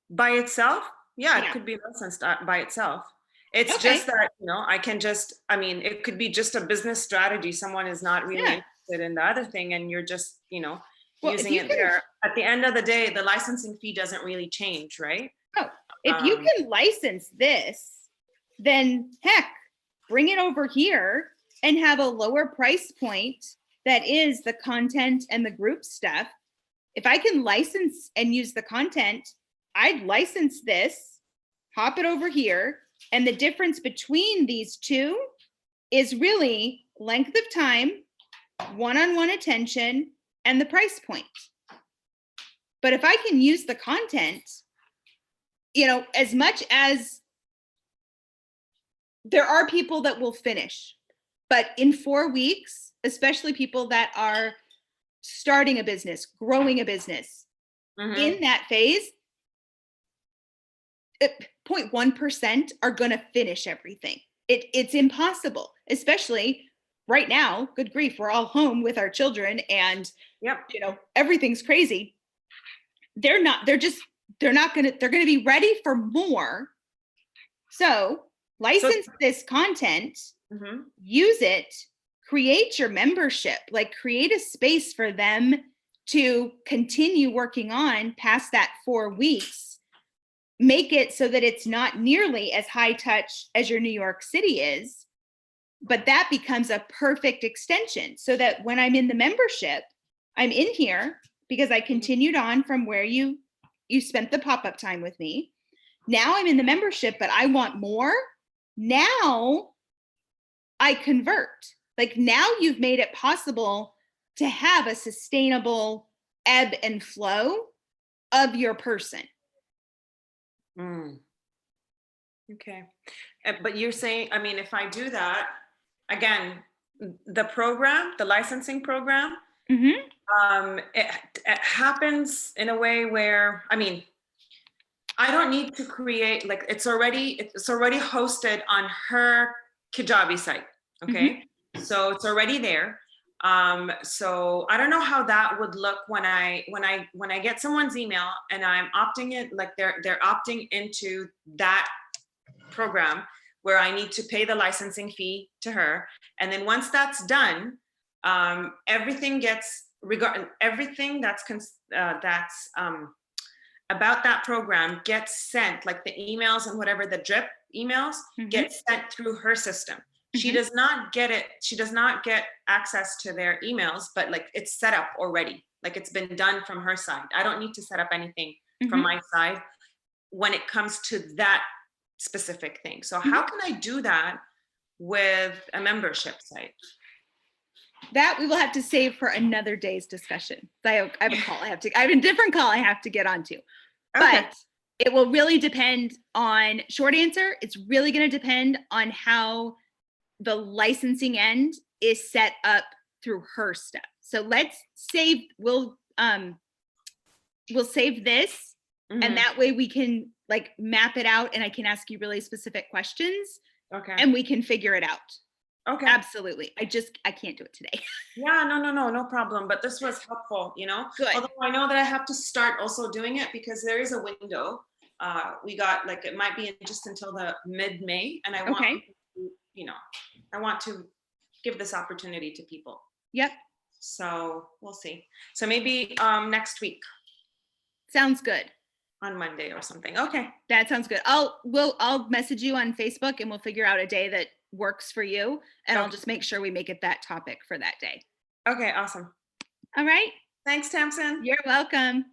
G: By itself? Yeah, it could be licensed by itself. It's just that, I can it could be just a business strategy. Someone is not really interested in the other thing and you're just,
A: Well, if
G: using
A: you
G: it
A: can-
G: there, at the end of the day, the licensing fee doesn't really change, right?
A: Oh, if you can license this, then heck, bring it over here and have a lower price point that is the content and the group stuff. If I can license and use the content, I'd license this, hop it over here. And the difference between these two is really length of time, one-on-one attention, and the price point. But if I can use the content, as much as there are people that will finish, but in 4 weeks, especially people that are starting a business, growing a business, in that phase, 0.1% are going to finish everything. It's impossible, especially right now. Good grief, we're all home with our children and everything's crazy. They're going to be ready for more. So license this content, use it, create your membership, like create a space for them to continue working on past that 4 weeks. Make it so that it's not nearly as high touch as your New York City is, but that becomes a perfect extension so that when I'm in the membership, I'm in here because I continued on from where you spent the pop-up time with me. Now I'm in the membership, but I want more. Now I convert. Like now you've made it possible to have a sustainable ebb and flow of your person.
G: Okay. But you're saying, if I do that, again, the licensing program, it happens in a way where, I don't need to create, like it's already hosted on her Kajabi site. Okay. So it's already there. So I don't know how that would look when I get someone's email and I'm opting it, like they're opting into that program where I need to pay the licensing fee to her. And then once that's done, everything that's about that program gets sent, like the emails and whatever, the drip emails get sent through her system. She does not get it. She does not get access to their emails, but like it's set up already. Like it's been done from her side. I don't need to set up anything from my side when it comes to that specific thing. So how can I do that with a membership site?
A: That we will have to save for another day's discussion. I have a call I have a different call I have to get onto. But it will really depend on, short answer, it's really going to depend on how the licensing end is set up through her stuff. So let's save, we'll save this and that way we can like map it out and I can ask you really specific questions.
G: Okay.
A: And we can figure it out.
G: Okay.
A: Absolutely. I can't do it today.
G: Yeah, no problem. But this was helpful,
A: Good.
G: Although I know that I have to start also doing it because there is a window. We got like, it might be just until the mid-May and I want, I want to give this opportunity to people.
A: Yep.
G: So we'll see. So maybe next week.
A: Sounds good.
G: On Monday or something. Okay.
A: That sounds good. I'll message you on Facebook and we'll figure out a day that works for you. And I'll just make sure we make it that topic for that day.
G: Okay, awesome.
A: All right.
G: Thanks, Tamsin.
A: You're welcome.